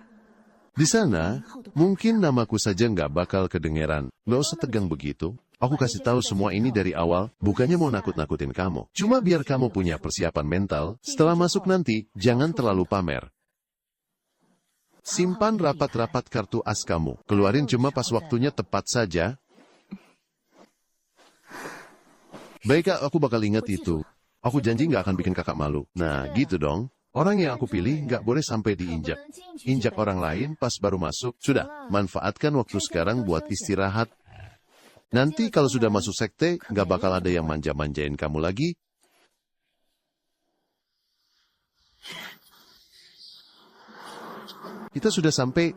Di sana, mungkin namaku saja nggak bakal kedengeran. Nggak usah tegang begitu. Aku kasih tahu semua ini dari awal, bukannya mau nakut-nakutin kamu. Cuma biar kamu punya persiapan mental, setelah masuk nanti, jangan terlalu pamer. Simpan rapat-rapat kartu as kamu. Keluarin cuma pas waktunya tepat saja. Baik, aku bakal ingat itu. Aku janji nggak akan bikin kakak malu. Nah, gitu dong. Orang yang aku pilih nggak boleh sampai diinjak. Injak orang lain pas baru masuk. Sudah, manfaatkan waktu sekarang buat istirahat. Nanti kalau sudah masuk sekte, nggak bakal ada yang manja-manjain kamu lagi. Kita sudah sampai.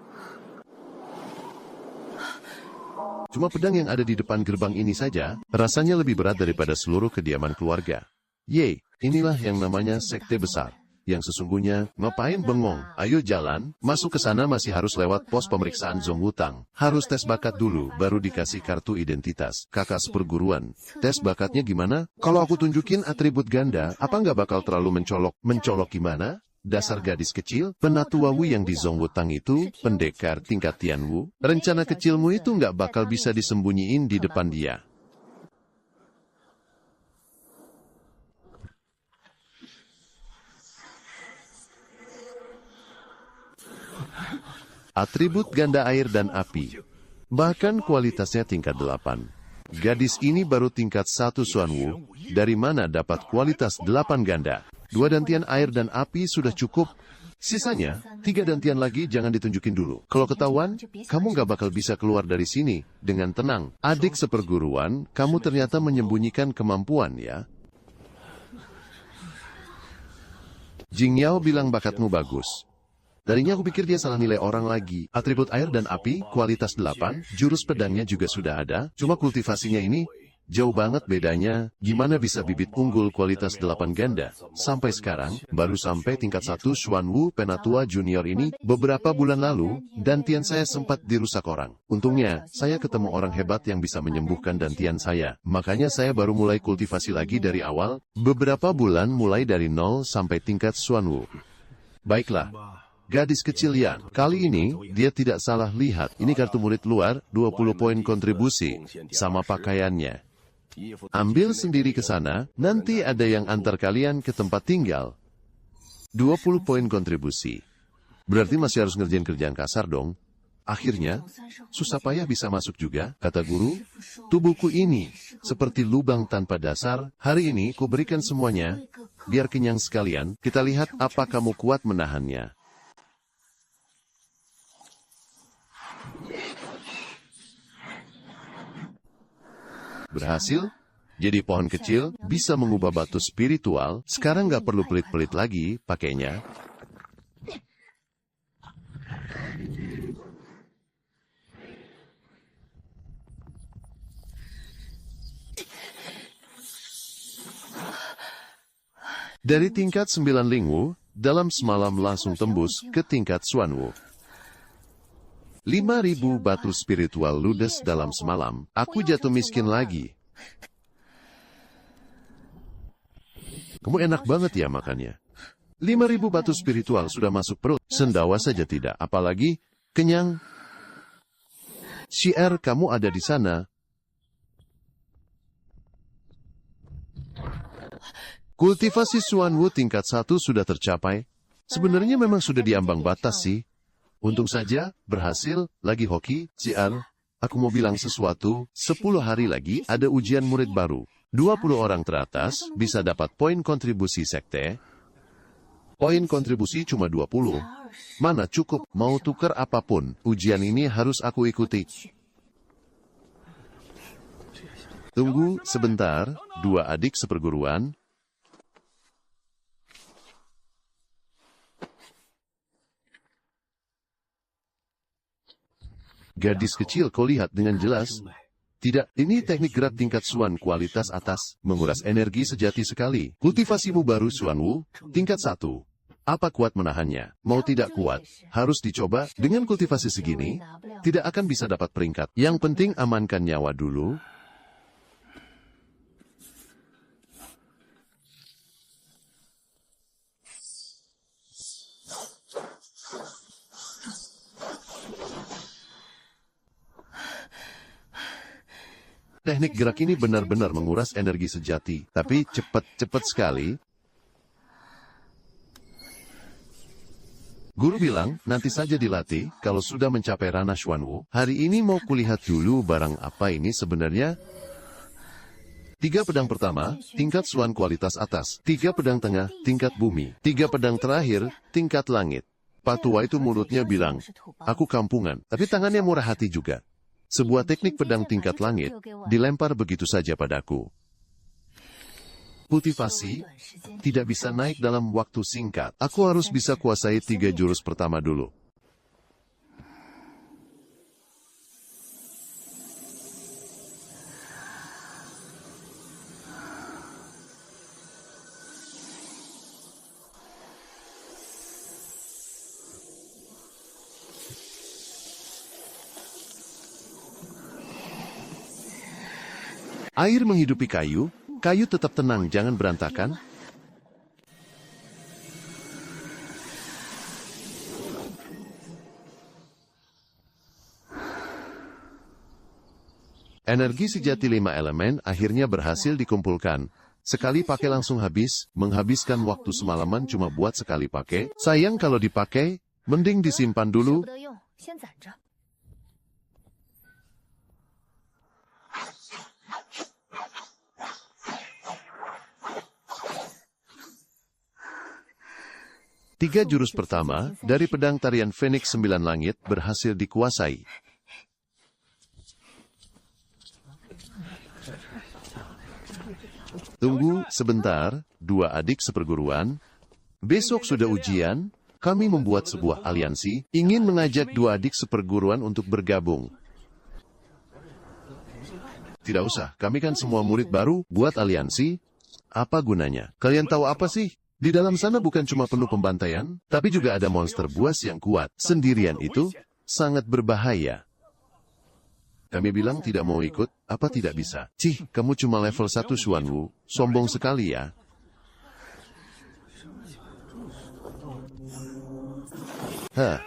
Cuma pedang yang ada di depan gerbang ini saja, rasanya lebih berat daripada seluruh kediaman keluarga. Yeay, inilah yang namanya sekte besar. Yang sesungguhnya, ngapain bengong? Ayo jalan, masuk ke sana masih harus lewat pos pemeriksaan Zong Wutang. Harus tes bakat dulu, baru dikasih kartu identitas. Kakak seperguruan, tes bakatnya gimana? Kalau aku tunjukin atribut ganda, apa nggak bakal terlalu mencolok? Mencolok gimana? Dasar gadis kecil, penatuawi yang di Zong Wutang itu, pendekar tingkat Tianwu. Rencana kecilmu itu nggak bakal bisa disembunyiin di depan dia. Atribut ganda air dan api. Bahkan kualitasnya tingkat 8. Gadis ini baru tingkat 1 Xuanwu. Dari mana dapat kualitas 8 ganda? 2 dantian air dan api sudah cukup. Sisanya, 3 dantian lagi jangan ditunjukin dulu. Kalau ketahuan, kamu gak bakal bisa keluar dari sini dengan tenang. Adik seperguruan, kamu ternyata menyembunyikan kemampuan ya. Jing Yao bilang bakatmu bagus. Tadinya aku pikir dia salah nilai orang lagi. Atribut air dan api, kualitas 8, jurus pedangnya juga sudah ada. Cuma kultivasinya ini, jauh banget bedanya. Gimana bisa bibit unggul kualitas 8 ganda? Sampai sekarang, baru sampai tingkat 1 Xuanwu Penatua Junior ini, beberapa bulan lalu, dantian saya sempat dirusak orang. Untungnya, saya ketemu orang hebat yang bisa menyembuhkan dantian saya. Makanya saya baru mulai kultivasi lagi dari awal, beberapa bulan mulai dari 0 sampai tingkat Xuanwu. Baiklah. Gadis kecil Yan, kali ini, dia tidak salah lihat. Ini kartu murid luar, 20 poin kontribusi, sama pakaiannya. Ambil sendiri ke sana, nanti ada yang antar kalian ke tempat tinggal. 20 poin kontribusi. Berarti masih harus ngerjain kerjaan kasar dong. Akhirnya, susah payah bisa masuk juga, kata guru. Tubuhku ini, seperti lubang tanpa dasar. Hari ini, ku berikan semuanya, biar kenyang sekalian. Kita lihat apa kamu kuat menahannya. Berhasil? Jadi pohon kecil bisa mengubah batu spiritual. Sekarang gak perlu pelit-pelit lagi pakainya. Dari tingkat 9 Lingwu, dalam semalam langsung tembus ke tingkat Xuanwu. 5.000 batu spiritual ludes dalam semalam, aku jatuh miskin lagi. Kamu enak banget ya makannya. 5.000 batu spiritual sudah masuk perut, sendawa saja tidak, apalagi kenyang. Syiar kamu ada di sana. Kultivasi Xuanwu tingkat 1 sudah tercapai. Sebenarnya memang sudah diambang batas sih. Untung saja, berhasil, lagi hoki, Cian. Aku mau bilang sesuatu, 10 hari lagi ada ujian murid baru. 20 orang teratas bisa dapat poin kontribusi sekte. Poin kontribusi cuma 20. Mana cukup, mau tukar apapun, ujian ini harus aku ikuti. Tunggu sebentar, 2 adik seperguruan. Gadis kecil kau lihat dengan jelas. Tidak, ini teknik gerak tingkat Xuan kualitas atas, menguras energi sejati sekali. Kultivasimu baru Xuanwu, tingkat 1. Apa kuat menahannya? Mau tidak kuat, harus dicoba. Dengan kultivasi segini, tidak akan bisa dapat peringkat. Yang penting amankan nyawa dulu. Teknik gerak ini benar-benar menguras energi sejati, tapi cepat sekali. Guru bilang, nanti saja dilatih, kalau sudah mencapai ranah Xuanwu. Hari ini mau kulihat dulu barang apa ini sebenarnya. 3 pedang pertama, tingkat Xuan kualitas atas. 3 pedang tengah, tingkat bumi. 3 pedang terakhir, tingkat langit. Patua itu mulutnya bilang, aku kampungan, tapi tangannya murah hati juga. Sebuah teknik pedang tingkat langit, dilempar begitu saja padaku. Kultivasi, tidak bisa naik dalam waktu singkat. Aku harus bisa kuasai 3 jurus pertama dulu. Air menghidupi kayu, kayu tetap tenang, jangan berantakan. Energi sejati 5 elemen akhirnya berhasil dikumpulkan. Sekali pakai langsung habis, menghabiskan waktu semalaman cuma buat sekali pakai. Sayang kalau dipakai, mending disimpan dulu. 先攒着。 3 jurus pertama dari pedang tarian Phoenix 9 Langit berhasil dikuasai. Tunggu sebentar, 2 adik seperguruan. Besok sudah ujian, kami membuat sebuah aliansi, ingin mengajak 2 adik seperguruan untuk bergabung. Tidak usah, kami kan semua murid baru, buat aliansi. Apa gunanya? Kalian tahu apa sih? Di dalam sana bukan cuma penuh pembantaian, tapi juga ada monster buas yang kuat. Sendirian itu sangat berbahaya. Kami bilang tidak mau ikut, apa tidak bisa? Cih, kamu cuma level 1 Xuanwu, sombong sekali ya. Hah.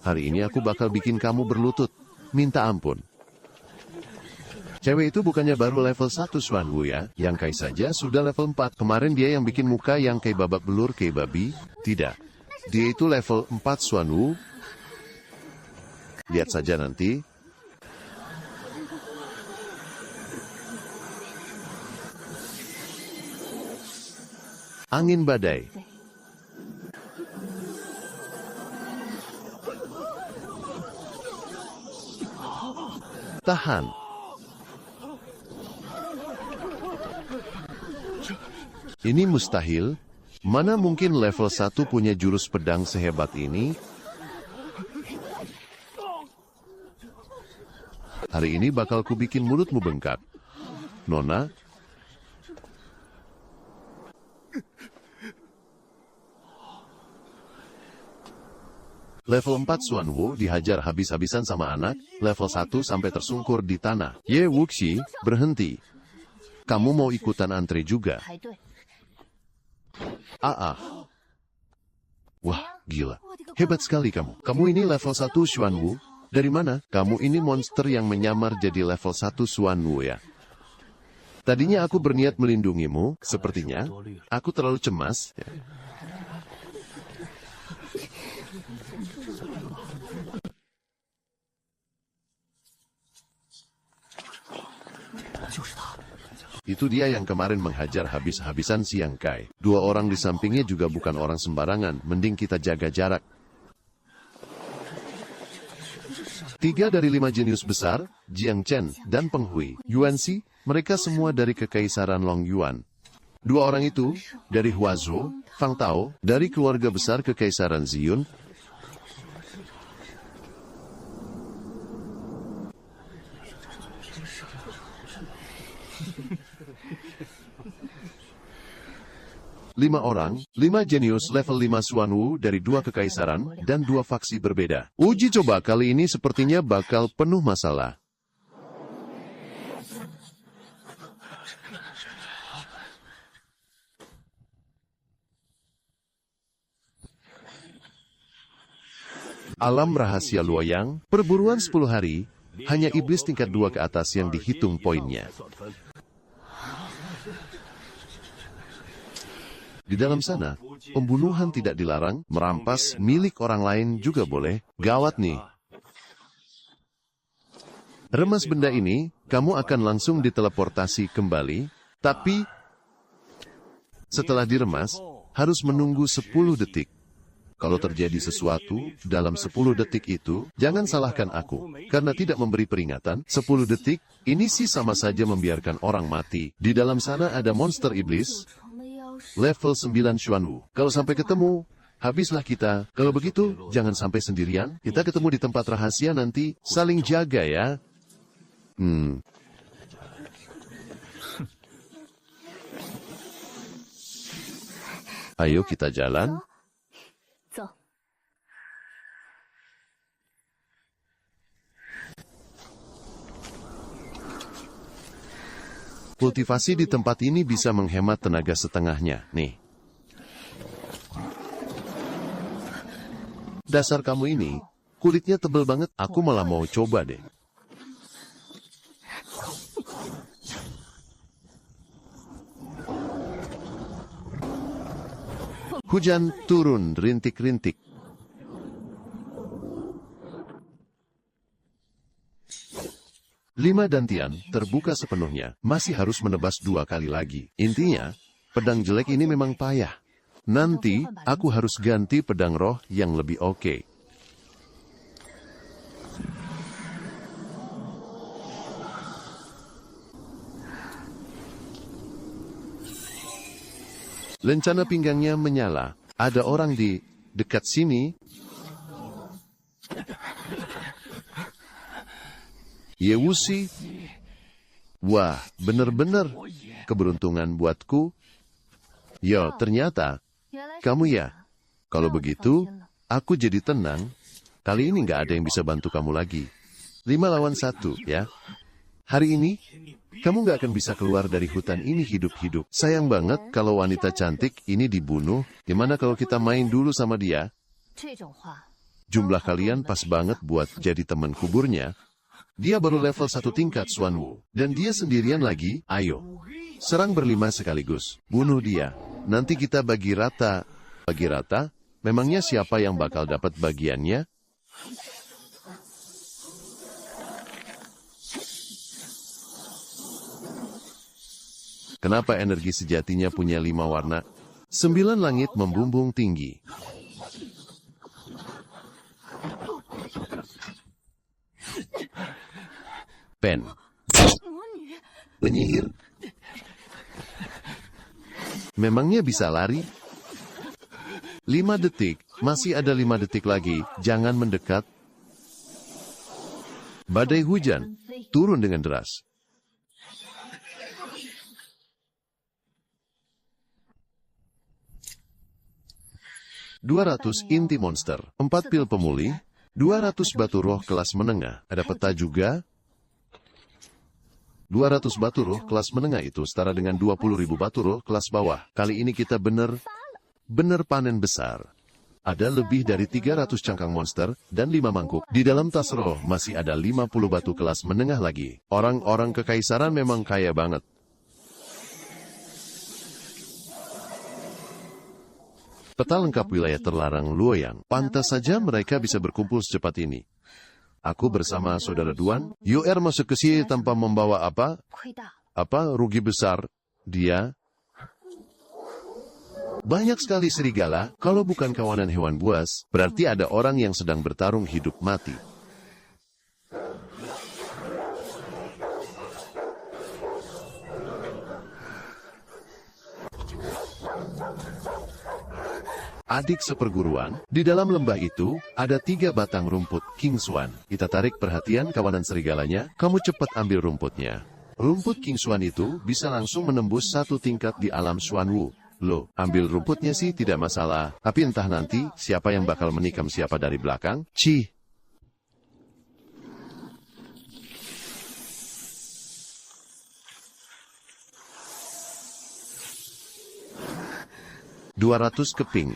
Hari ini aku bakal bikin kamu berlutut. Minta ampun. Cewek itu bukannya baru level 1 Xuanwu ya, yang Kai saja sudah level 4. Kemarin dia yang bikin muka yang kayak babak belur kayak babi. Tidak. Dia itu level 4 Xuanwu. Lihat saja nanti. Angin badai. Tahan. Ini mustahil. Mana mungkin level 1 punya jurus pedang sehebat ini? Hari ini bakal ku bikin mulutmu bengkak. Nona? Level 4 Xuanwu dihajar habis-habisan sama anak, level 1 sampai tersungkur di tanah. Ye Wuxi, berhenti. Kamu mau ikutan antre juga? Wah, gila. Hebat sekali kamu. Kamu ini level 1 Xuanwu? Dari mana? Kamu ini monster yang menyamar jadi level 1 Xuanwu ya? Tadinya aku berniat melindungimu, sepertinya. Aku terlalu cemas. Ya. Itu dia yang kemarin menghajar habis-habisan Siang Kai. 2 orang di sampingnya juga bukan orang sembarangan, mending kita jaga jarak. 3 dari 5 jenius besar, Jiang Chen dan Peng Hui, Yuan Xi, mereka semua dari Kekaisaran Long Yuan. 2 orang itu, dari Huazhou, Fang Tao, dari keluarga besar Kekaisaran Ziyun. Lima orang, 5 jenius level 5 Xuanwu dari 2 kekaisaran, dan 2 faksi berbeda. Uji coba kali ini sepertinya bakal penuh masalah. Alam rahasia Luoyang, perburuan 10 hari, hanya iblis tingkat 2 ke atas yang dihitung poinnya. Di dalam sana, pembunuhan tidak dilarang, merampas milik orang lain juga boleh. Gawat nih. Remas benda ini, kamu akan langsung diteleportasi kembali, tapi setelah diremas, harus menunggu 10 detik. Kalau terjadi sesuatu dalam 10 detik itu, jangan salahkan aku, karena tidak memberi peringatan. 10 detik, ini sih sama saja membiarkan orang mati. Di dalam sana ada monster iblis, level 9 Xuanwu. Kalau sampai ketemu, habislah kita. Kalau begitu, jangan sampai sendirian. Kita ketemu di tempat rahasia nanti, saling jaga ya. Ayo kita jalan. Kultivasi di tempat ini bisa menghemat tenaga setengahnya, nih. Dasar kamu ini, kulitnya tebal banget, aku malah mau coba deh. Hujan turun rintik-rintik. Lima dantian terbuka sepenuhnya, masih harus menebas 2 kali lagi. Intinya, pedang jelek ini memang payah. Nanti, aku harus ganti pedang roh yang lebih oke. Lencana pinggangnya menyala. Ada orang di dekat sini. Yewusi. Wah, bener-bener keberuntungan buatku. Yo, ternyata kamu ya. Kalau begitu, aku jadi tenang. Kali ini nggak ada yang bisa bantu kamu lagi. 5 lawan 1, ya. Hari ini, kamu nggak akan bisa keluar dari hutan ini hidup-hidup. Sayang banget kalau wanita cantik ini dibunuh. Gimana kalau kita main dulu sama dia? Jumlah kalian pas banget buat jadi teman kuburnya. Dia baru level 1 tingkat Xuanwu. Dan dia sendirian lagi. Ayo, serang berlima sekaligus. Bunuh dia. Nanti kita bagi rata. Bagi rata? Memangnya siapa yang bakal dapat bagiannya? Kenapa energi sejatinya punya 5 warna? 9 langit membumbung tinggi. Pen. Penyihir. Memangnya bisa lari? 5 detik. Masih ada 5 detik lagi. Jangan mendekat. Badai hujan. Turun dengan deras. 200 inti monster, 4 pil pemulih, 200 batu roh kelas menengah. Ada peta juga. 200 batu roh kelas menengah itu setara dengan 20.000 batu roh kelas bawah. Kali ini kita bener panen besar. Ada lebih dari 300 cangkang monster dan 5 mangkuk. Di dalam tas roh masih ada 50 batu kelas menengah lagi. Orang-orang kekaisaran memang kaya banget. Peta lengkap wilayah terlarang Luoyang. Pantas saja mereka bisa berkumpul secepat ini. Aku bersama saudara Duan, UR masuk ke sini tanpa membawa apa? Rugi besar. Dia. Banyak sekali serigala, kalau bukan kawanan hewan buas, berarti ada orang yang sedang bertarung hidup mati. Adik seperguruan, di dalam lembah itu, ada 3 batang rumput King Xuan. Kita tarik perhatian kawanan serigalanya, kamu cepat ambil rumputnya. Rumput King Xuan itu bisa langsung menembus 1 tingkat di alam Xuanwu. Loh, ambil rumputnya sih tidak masalah. Tapi entah nanti, siapa yang bakal menikam siapa dari belakang? Cih. $200 keping.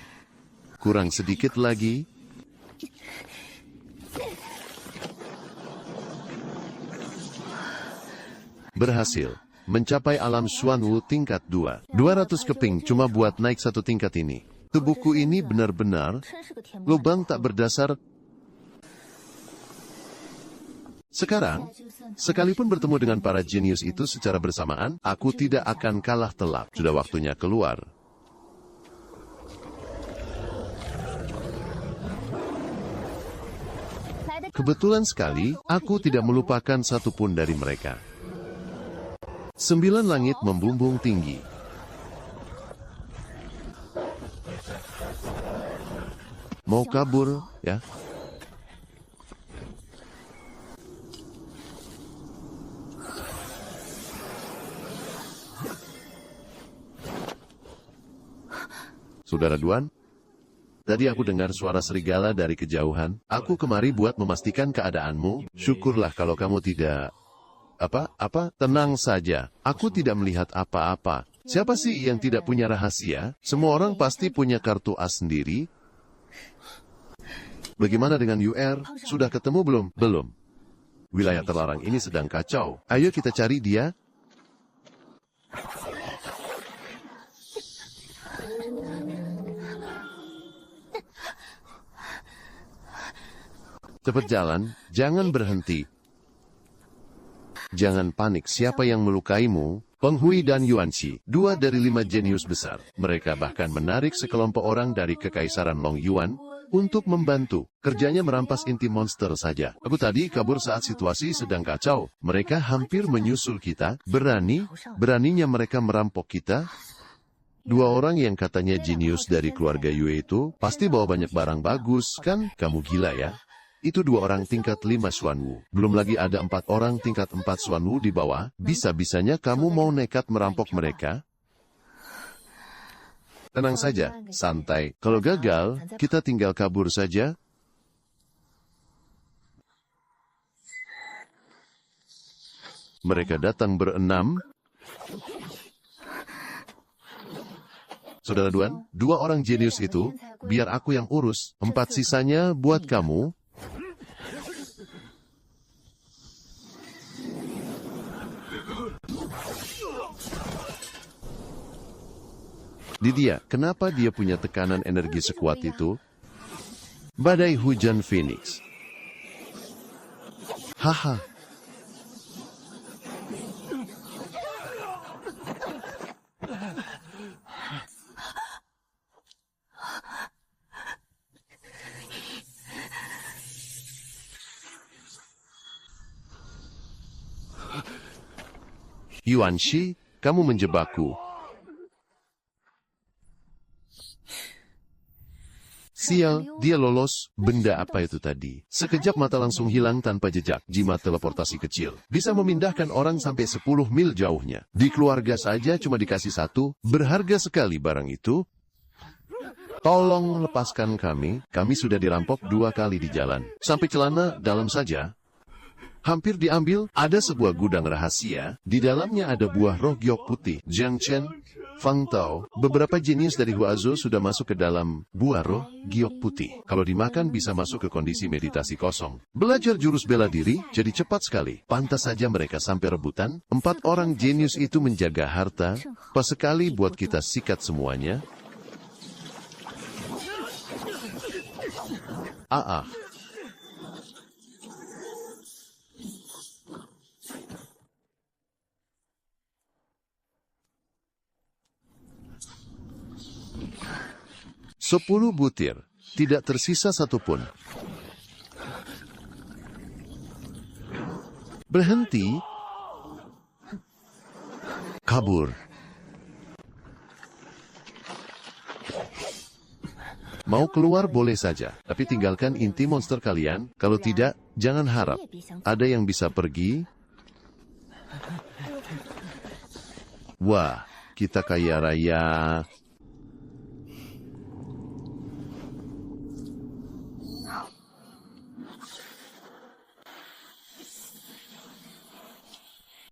Kurang sedikit lagi. Berhasil. Mencapai alam Xuanwu tingkat 2. 200 keping cuma buat naik 1 tingkat ini. Tubuhku ini benar-benar lubang tak berdasar. Sekarang, sekalipun bertemu dengan para jenius itu secara bersamaan, aku tidak akan kalah telak. Sudah waktunya keluar. Kebetulan sekali, aku tidak melupakan satupun dari mereka. 9 langit membumbung tinggi. Mau kabur, ya? Saudara Duan? Tadi aku dengar suara serigala dari kejauhan. Aku kemari buat memastikan keadaanmu. Syukurlah kalau kamu tidak... Tenang saja. Aku tidak melihat apa-apa. Siapa sih yang tidak punya rahasia? Semua orang pasti punya kartu as sendiri. Bagaimana dengan UR? Sudah ketemu belum? Belum. Wilayah terlarang ini sedang kacau. Ayo kita cari dia. Cepat jalan, jangan berhenti. Jangan panik, siapa yang melukaimu? Peng Hui dan Yuanxi, 2 dari 5 jenius besar. Mereka bahkan menarik sekelompok orang dari Kekaisaran Long Yuan untuk membantu. Kerjanya merampas inti monster saja. Aku tadi kabur saat situasi sedang kacau. Mereka hampir menyusul kita. Beraninya mereka merampok kita. 2 orang yang katanya jenius dari keluarga Yue itu pasti bawa banyak barang bagus, kan? Kamu gila ya? Itu 2 orang tingkat 5 Xuanwu. Belum lagi ada 4 orang tingkat 4 Xuanwu di bawah. Bisa-bisanya kamu mau nekat merampok mereka? Tenang saja, santai. Kalau gagal, kita tinggal kabur saja. Mereka datang berenam. Saudara Duan, 2 orang jenius itu, biar aku yang urus. 4 sisanya buat kamu. Lydia, kenapa dia punya tekanan energi sekuat itu? Badai hujan Phoenix. Haha. Yuanxi, kamu menjebakku. Sial, dia lolos. Benda apa itu tadi? Sekejap mata langsung hilang tanpa jejak. Jimat teleportasi kecil. Bisa memindahkan orang sampai 10 mil jauhnya. Di keluarga saja cuma dikasih 1. Berharga sekali barang itu. Tolong lepaskan kami. Kami sudah dirampok 2 kali di jalan. Sampai celana dalam saja. Hampir diambil. Ada sebuah gudang rahasia. Di dalamnya ada buah roh giok putih. Jiang Chen, Fang Tao, beberapa jenius dari Huazo sudah masuk ke dalam buah roh giok putih. Kalau dimakan bisa masuk ke kondisi meditasi kosong. Belajar jurus bela diri jadi cepat sekali. Pantas saja mereka sampai rebutan. 4 orang jenius itu menjaga harta. Pas sekali buat kita sikat semuanya. Ah. 10 butir, tidak tersisa satupun. Berhenti. Kabur. Mau keluar boleh saja, tapi tinggalkan inti monster kalian. Kalau tidak, jangan harap ada yang bisa pergi. Wah, kita kaya raya.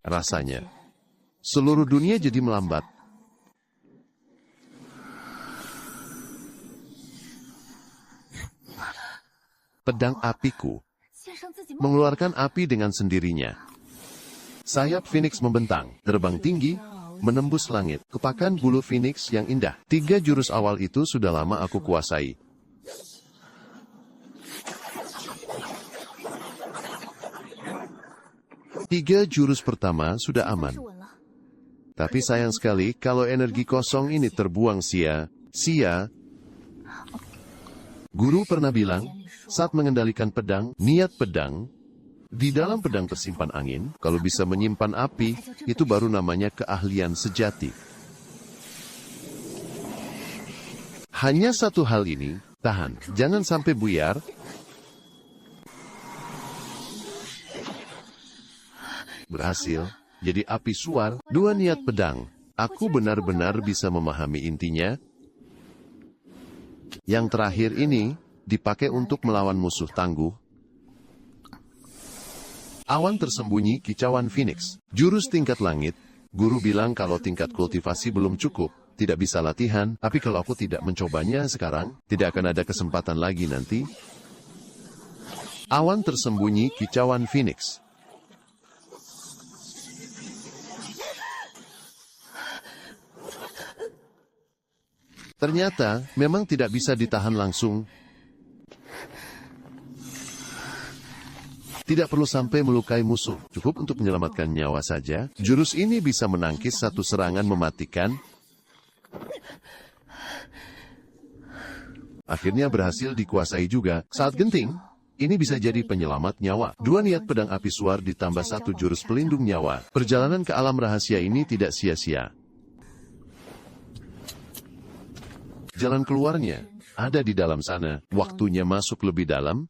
Rasanya, seluruh dunia jadi melambat. Pedang apiku mengeluarkan api dengan sendirinya. Sayap Phoenix membentang, terbang tinggi, menembus langit. Kepakan bulu Phoenix yang indah. 3 jurus awal itu sudah lama aku kuasai. Tiga jurus pertama sudah aman. Tapi sayang sekali kalau energi kosong ini terbuang sia-sia. Guru pernah bilang, saat mengendalikan pedang, niat pedang, di dalam pedang tersimpan angin, kalau bisa menyimpan api, itu baru namanya keahlian sejati. Hanya satu hal ini, tahan, jangan sampai buyar. Berhasil, jadi api suar, 2 niat pedang. Aku benar-benar bisa memahami intinya. Yang terakhir ini, dipakai untuk melawan musuh tangguh. Awan tersembunyi kicauan Phoenix. Jurus tingkat langit. Guru bilang kalau tingkat kultivasi belum cukup, tidak bisa latihan, tapi kalau aku tidak mencobanya sekarang, tidak akan ada kesempatan lagi nanti. Awan tersembunyi kicauan Phoenix. Ternyata, memang tidak bisa ditahan langsung. Tidak perlu sampai melukai musuh, cukup untuk menyelamatkan nyawa saja. Jurus ini bisa menangkis satu serangan mematikan. Akhirnya berhasil dikuasai juga. Saat genting, ini bisa jadi penyelamat nyawa. 2 niat pedang api suar ditambah 1 jurus pelindung nyawa. Perjalanan ke alam rahasia ini tidak sia-sia. Jalan keluarnya ada di dalam sana. Waktunya masuk lebih dalam.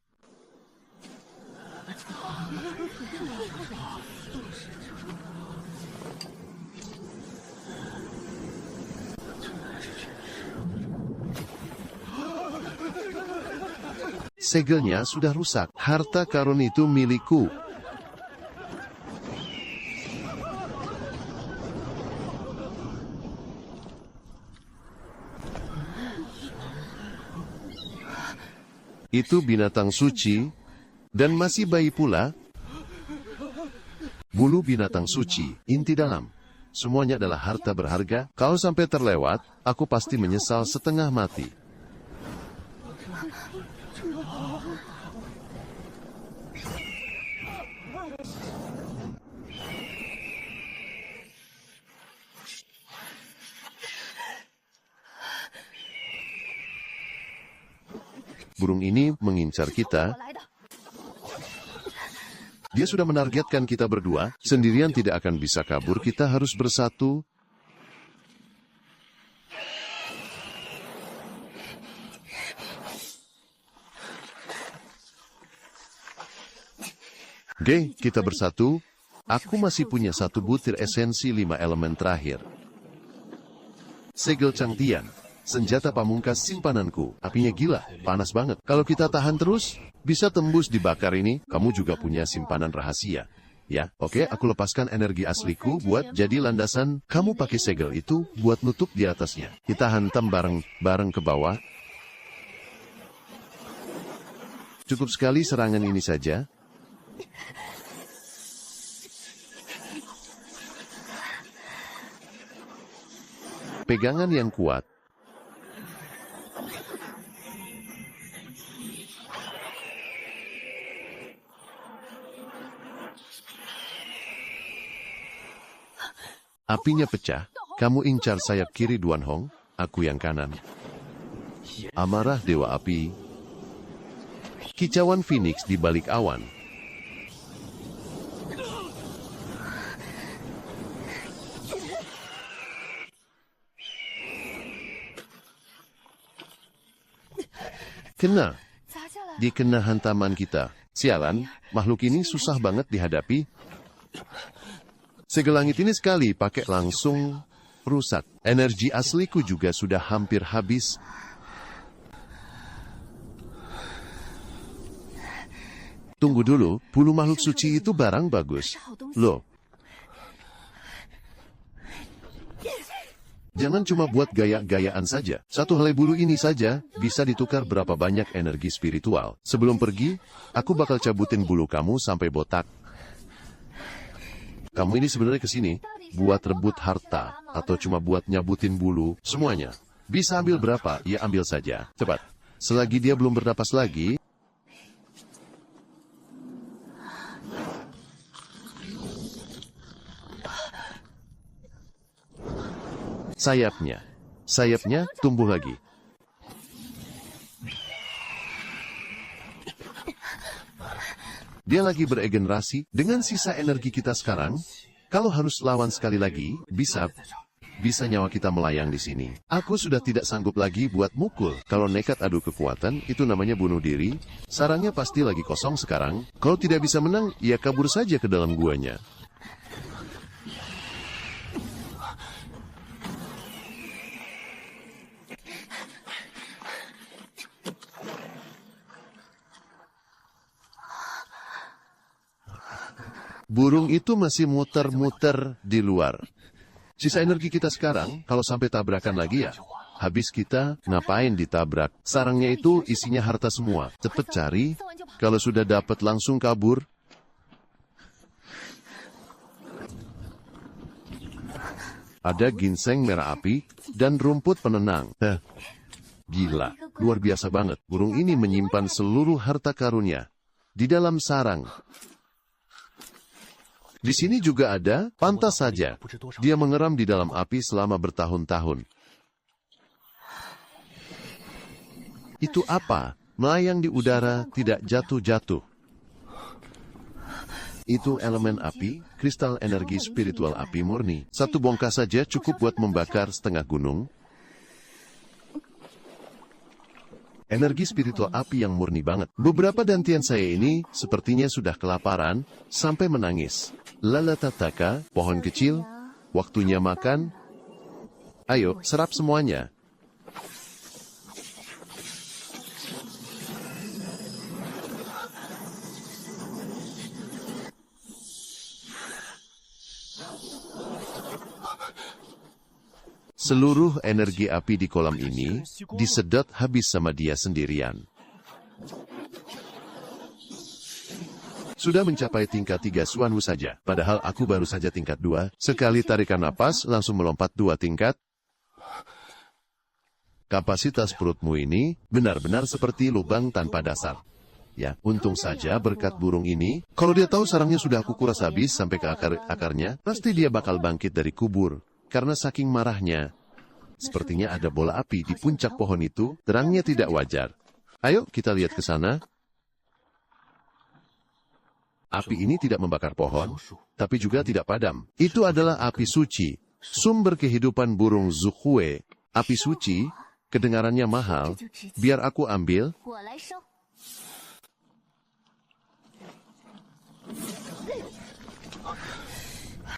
Segelnya sudah rusak. Harta karun itu milikku. Itu binatang suci, dan masih bayi pula. Bulu binatang suci, inti dalam. Semuanya adalah harta berharga. Kalau sampai terlewat, aku pasti menyesal setengah mati. Burung ini mengincar kita. Dia sudah menargetkan kita berdua. Sendirian tidak akan bisa kabur. Kita harus bersatu. Oke, kita bersatu. Aku masih punya 1 butir esensi 5 elemen terakhir. Segel Changtian. Senjata pamungkas simpananku. Apinya gila, panas banget. Kalau kita tahan terus, bisa tembus dibakar ini. Kamu juga punya simpanan rahasia. Ya, oke, aku lepaskan energi asliku buat jadi landasan. Kamu pakai segel itu buat nutup di atasnya. Kita hantam bareng ke bawah. Cukup sekali serangan ini saja. Pegangan yang kuat. Apinya pecah. Kamu incar sayap kiri Duan Hong, aku yang kanan. Amarah Dewa Api. Kicauan Phoenix di balik awan. Kena. Dikena hantaman kita. Sialan, makhluk ini susah banget dihadapi. Segel langit ini sekali pakai langsung rusak. Energi asliku juga sudah hampir habis. Tunggu dulu, bulu makhluk suci itu barang bagus. Loh. Jangan cuma buat gaya-gayaan saja. 1 helai bulu ini saja bisa ditukar berapa banyak energi spiritual. Sebelum pergi, aku bakal cabutin bulu kamu sampai botak. Kamu ini sebenarnya kesini buat rebut harta atau cuma buat nyabutin bulu, semuanya. Bisa ambil berapa, ya ambil saja. Cepat. Selagi dia belum bernapas lagi. Sayapnya tumbuh lagi. Dia lagi beregenerasi dengan sisa energi kita sekarang. Kalau harus lawan sekali lagi, bisa nyawa kita melayang di sini. Aku sudah tidak sanggup lagi buat mukul. Kalau nekat adu kekuatan, itu namanya bunuh diri. Sarangnya pasti lagi kosong sekarang. Kalau tidak bisa menang, ya kabur saja ke dalam guanya. Burung itu masih muter-muter di luar. Sisa energi kita sekarang, kalau sampai tabrakan lagi ya, habis kita, ngapain ditabrak? Sarangnya itu isinya harta semua. Cepet cari, kalau sudah dapat langsung kabur. Ada ginseng merah api, dan rumput penenang. Gila, luar biasa banget. Burung ini menyimpan seluruh harta karunnya. di dalam sarang. Di sini juga ada, pantas saja. Dia mengeram di dalam api selama bertahun-tahun. Itu apa? Melayang di udara, tidak jatuh-jatuh. Itu elemen api, kristal energi spiritual api murni. Satu bongkah saja cukup buat membakar setengah gunung. Energi spiritual api yang murni banget. Beberapa dantian saya ini sepertinya sudah kelaparan, sampai menangis. Lalatataka, pohon kecil, waktunya makan. Ayo, serap semuanya. Seluruh energi api di kolam ini disedot habis sama dia sendirian. Sudah mencapai tingkat 3 Xuanwu saja, padahal aku baru saja tingkat 2. Sekali tarikan napas, langsung melompat 2 tingkat. Kapasitas perutmu ini benar-benar seperti lubang tanpa dasar. Ya, untung saja berkat burung ini, kalau dia tahu sarangnya sudah aku kuras habis sampai ke akarnya, pasti dia bakal bangkit dari kubur. Karena saking marahnya, sepertinya ada bola api di puncak pohon itu, terangnya tidak wajar. Ayo kita lihat ke sana. Api ini tidak membakar pohon, tapi juga tidak padam. Itu adalah api suci, sumber kehidupan burung Zuhue. Api suci, kedengarannya mahal, biar aku ambil.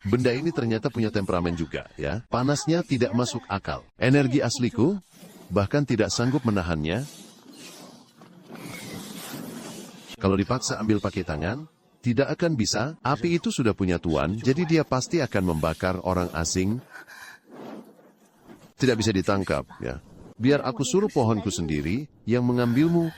Benda ini ternyata punya temperamen juga, ya. Panasnya tidak masuk akal. Energi asliku, bahkan tidak sanggup menahannya. Kalau dipaksa ambil pakai tangan, tidak akan bisa. Api itu sudah punya tuan, jadi dia pasti akan membakar orang asing. Tidak bisa ditangkap, ya. Biar aku suruh pohonku sendiri yang mengambilmu.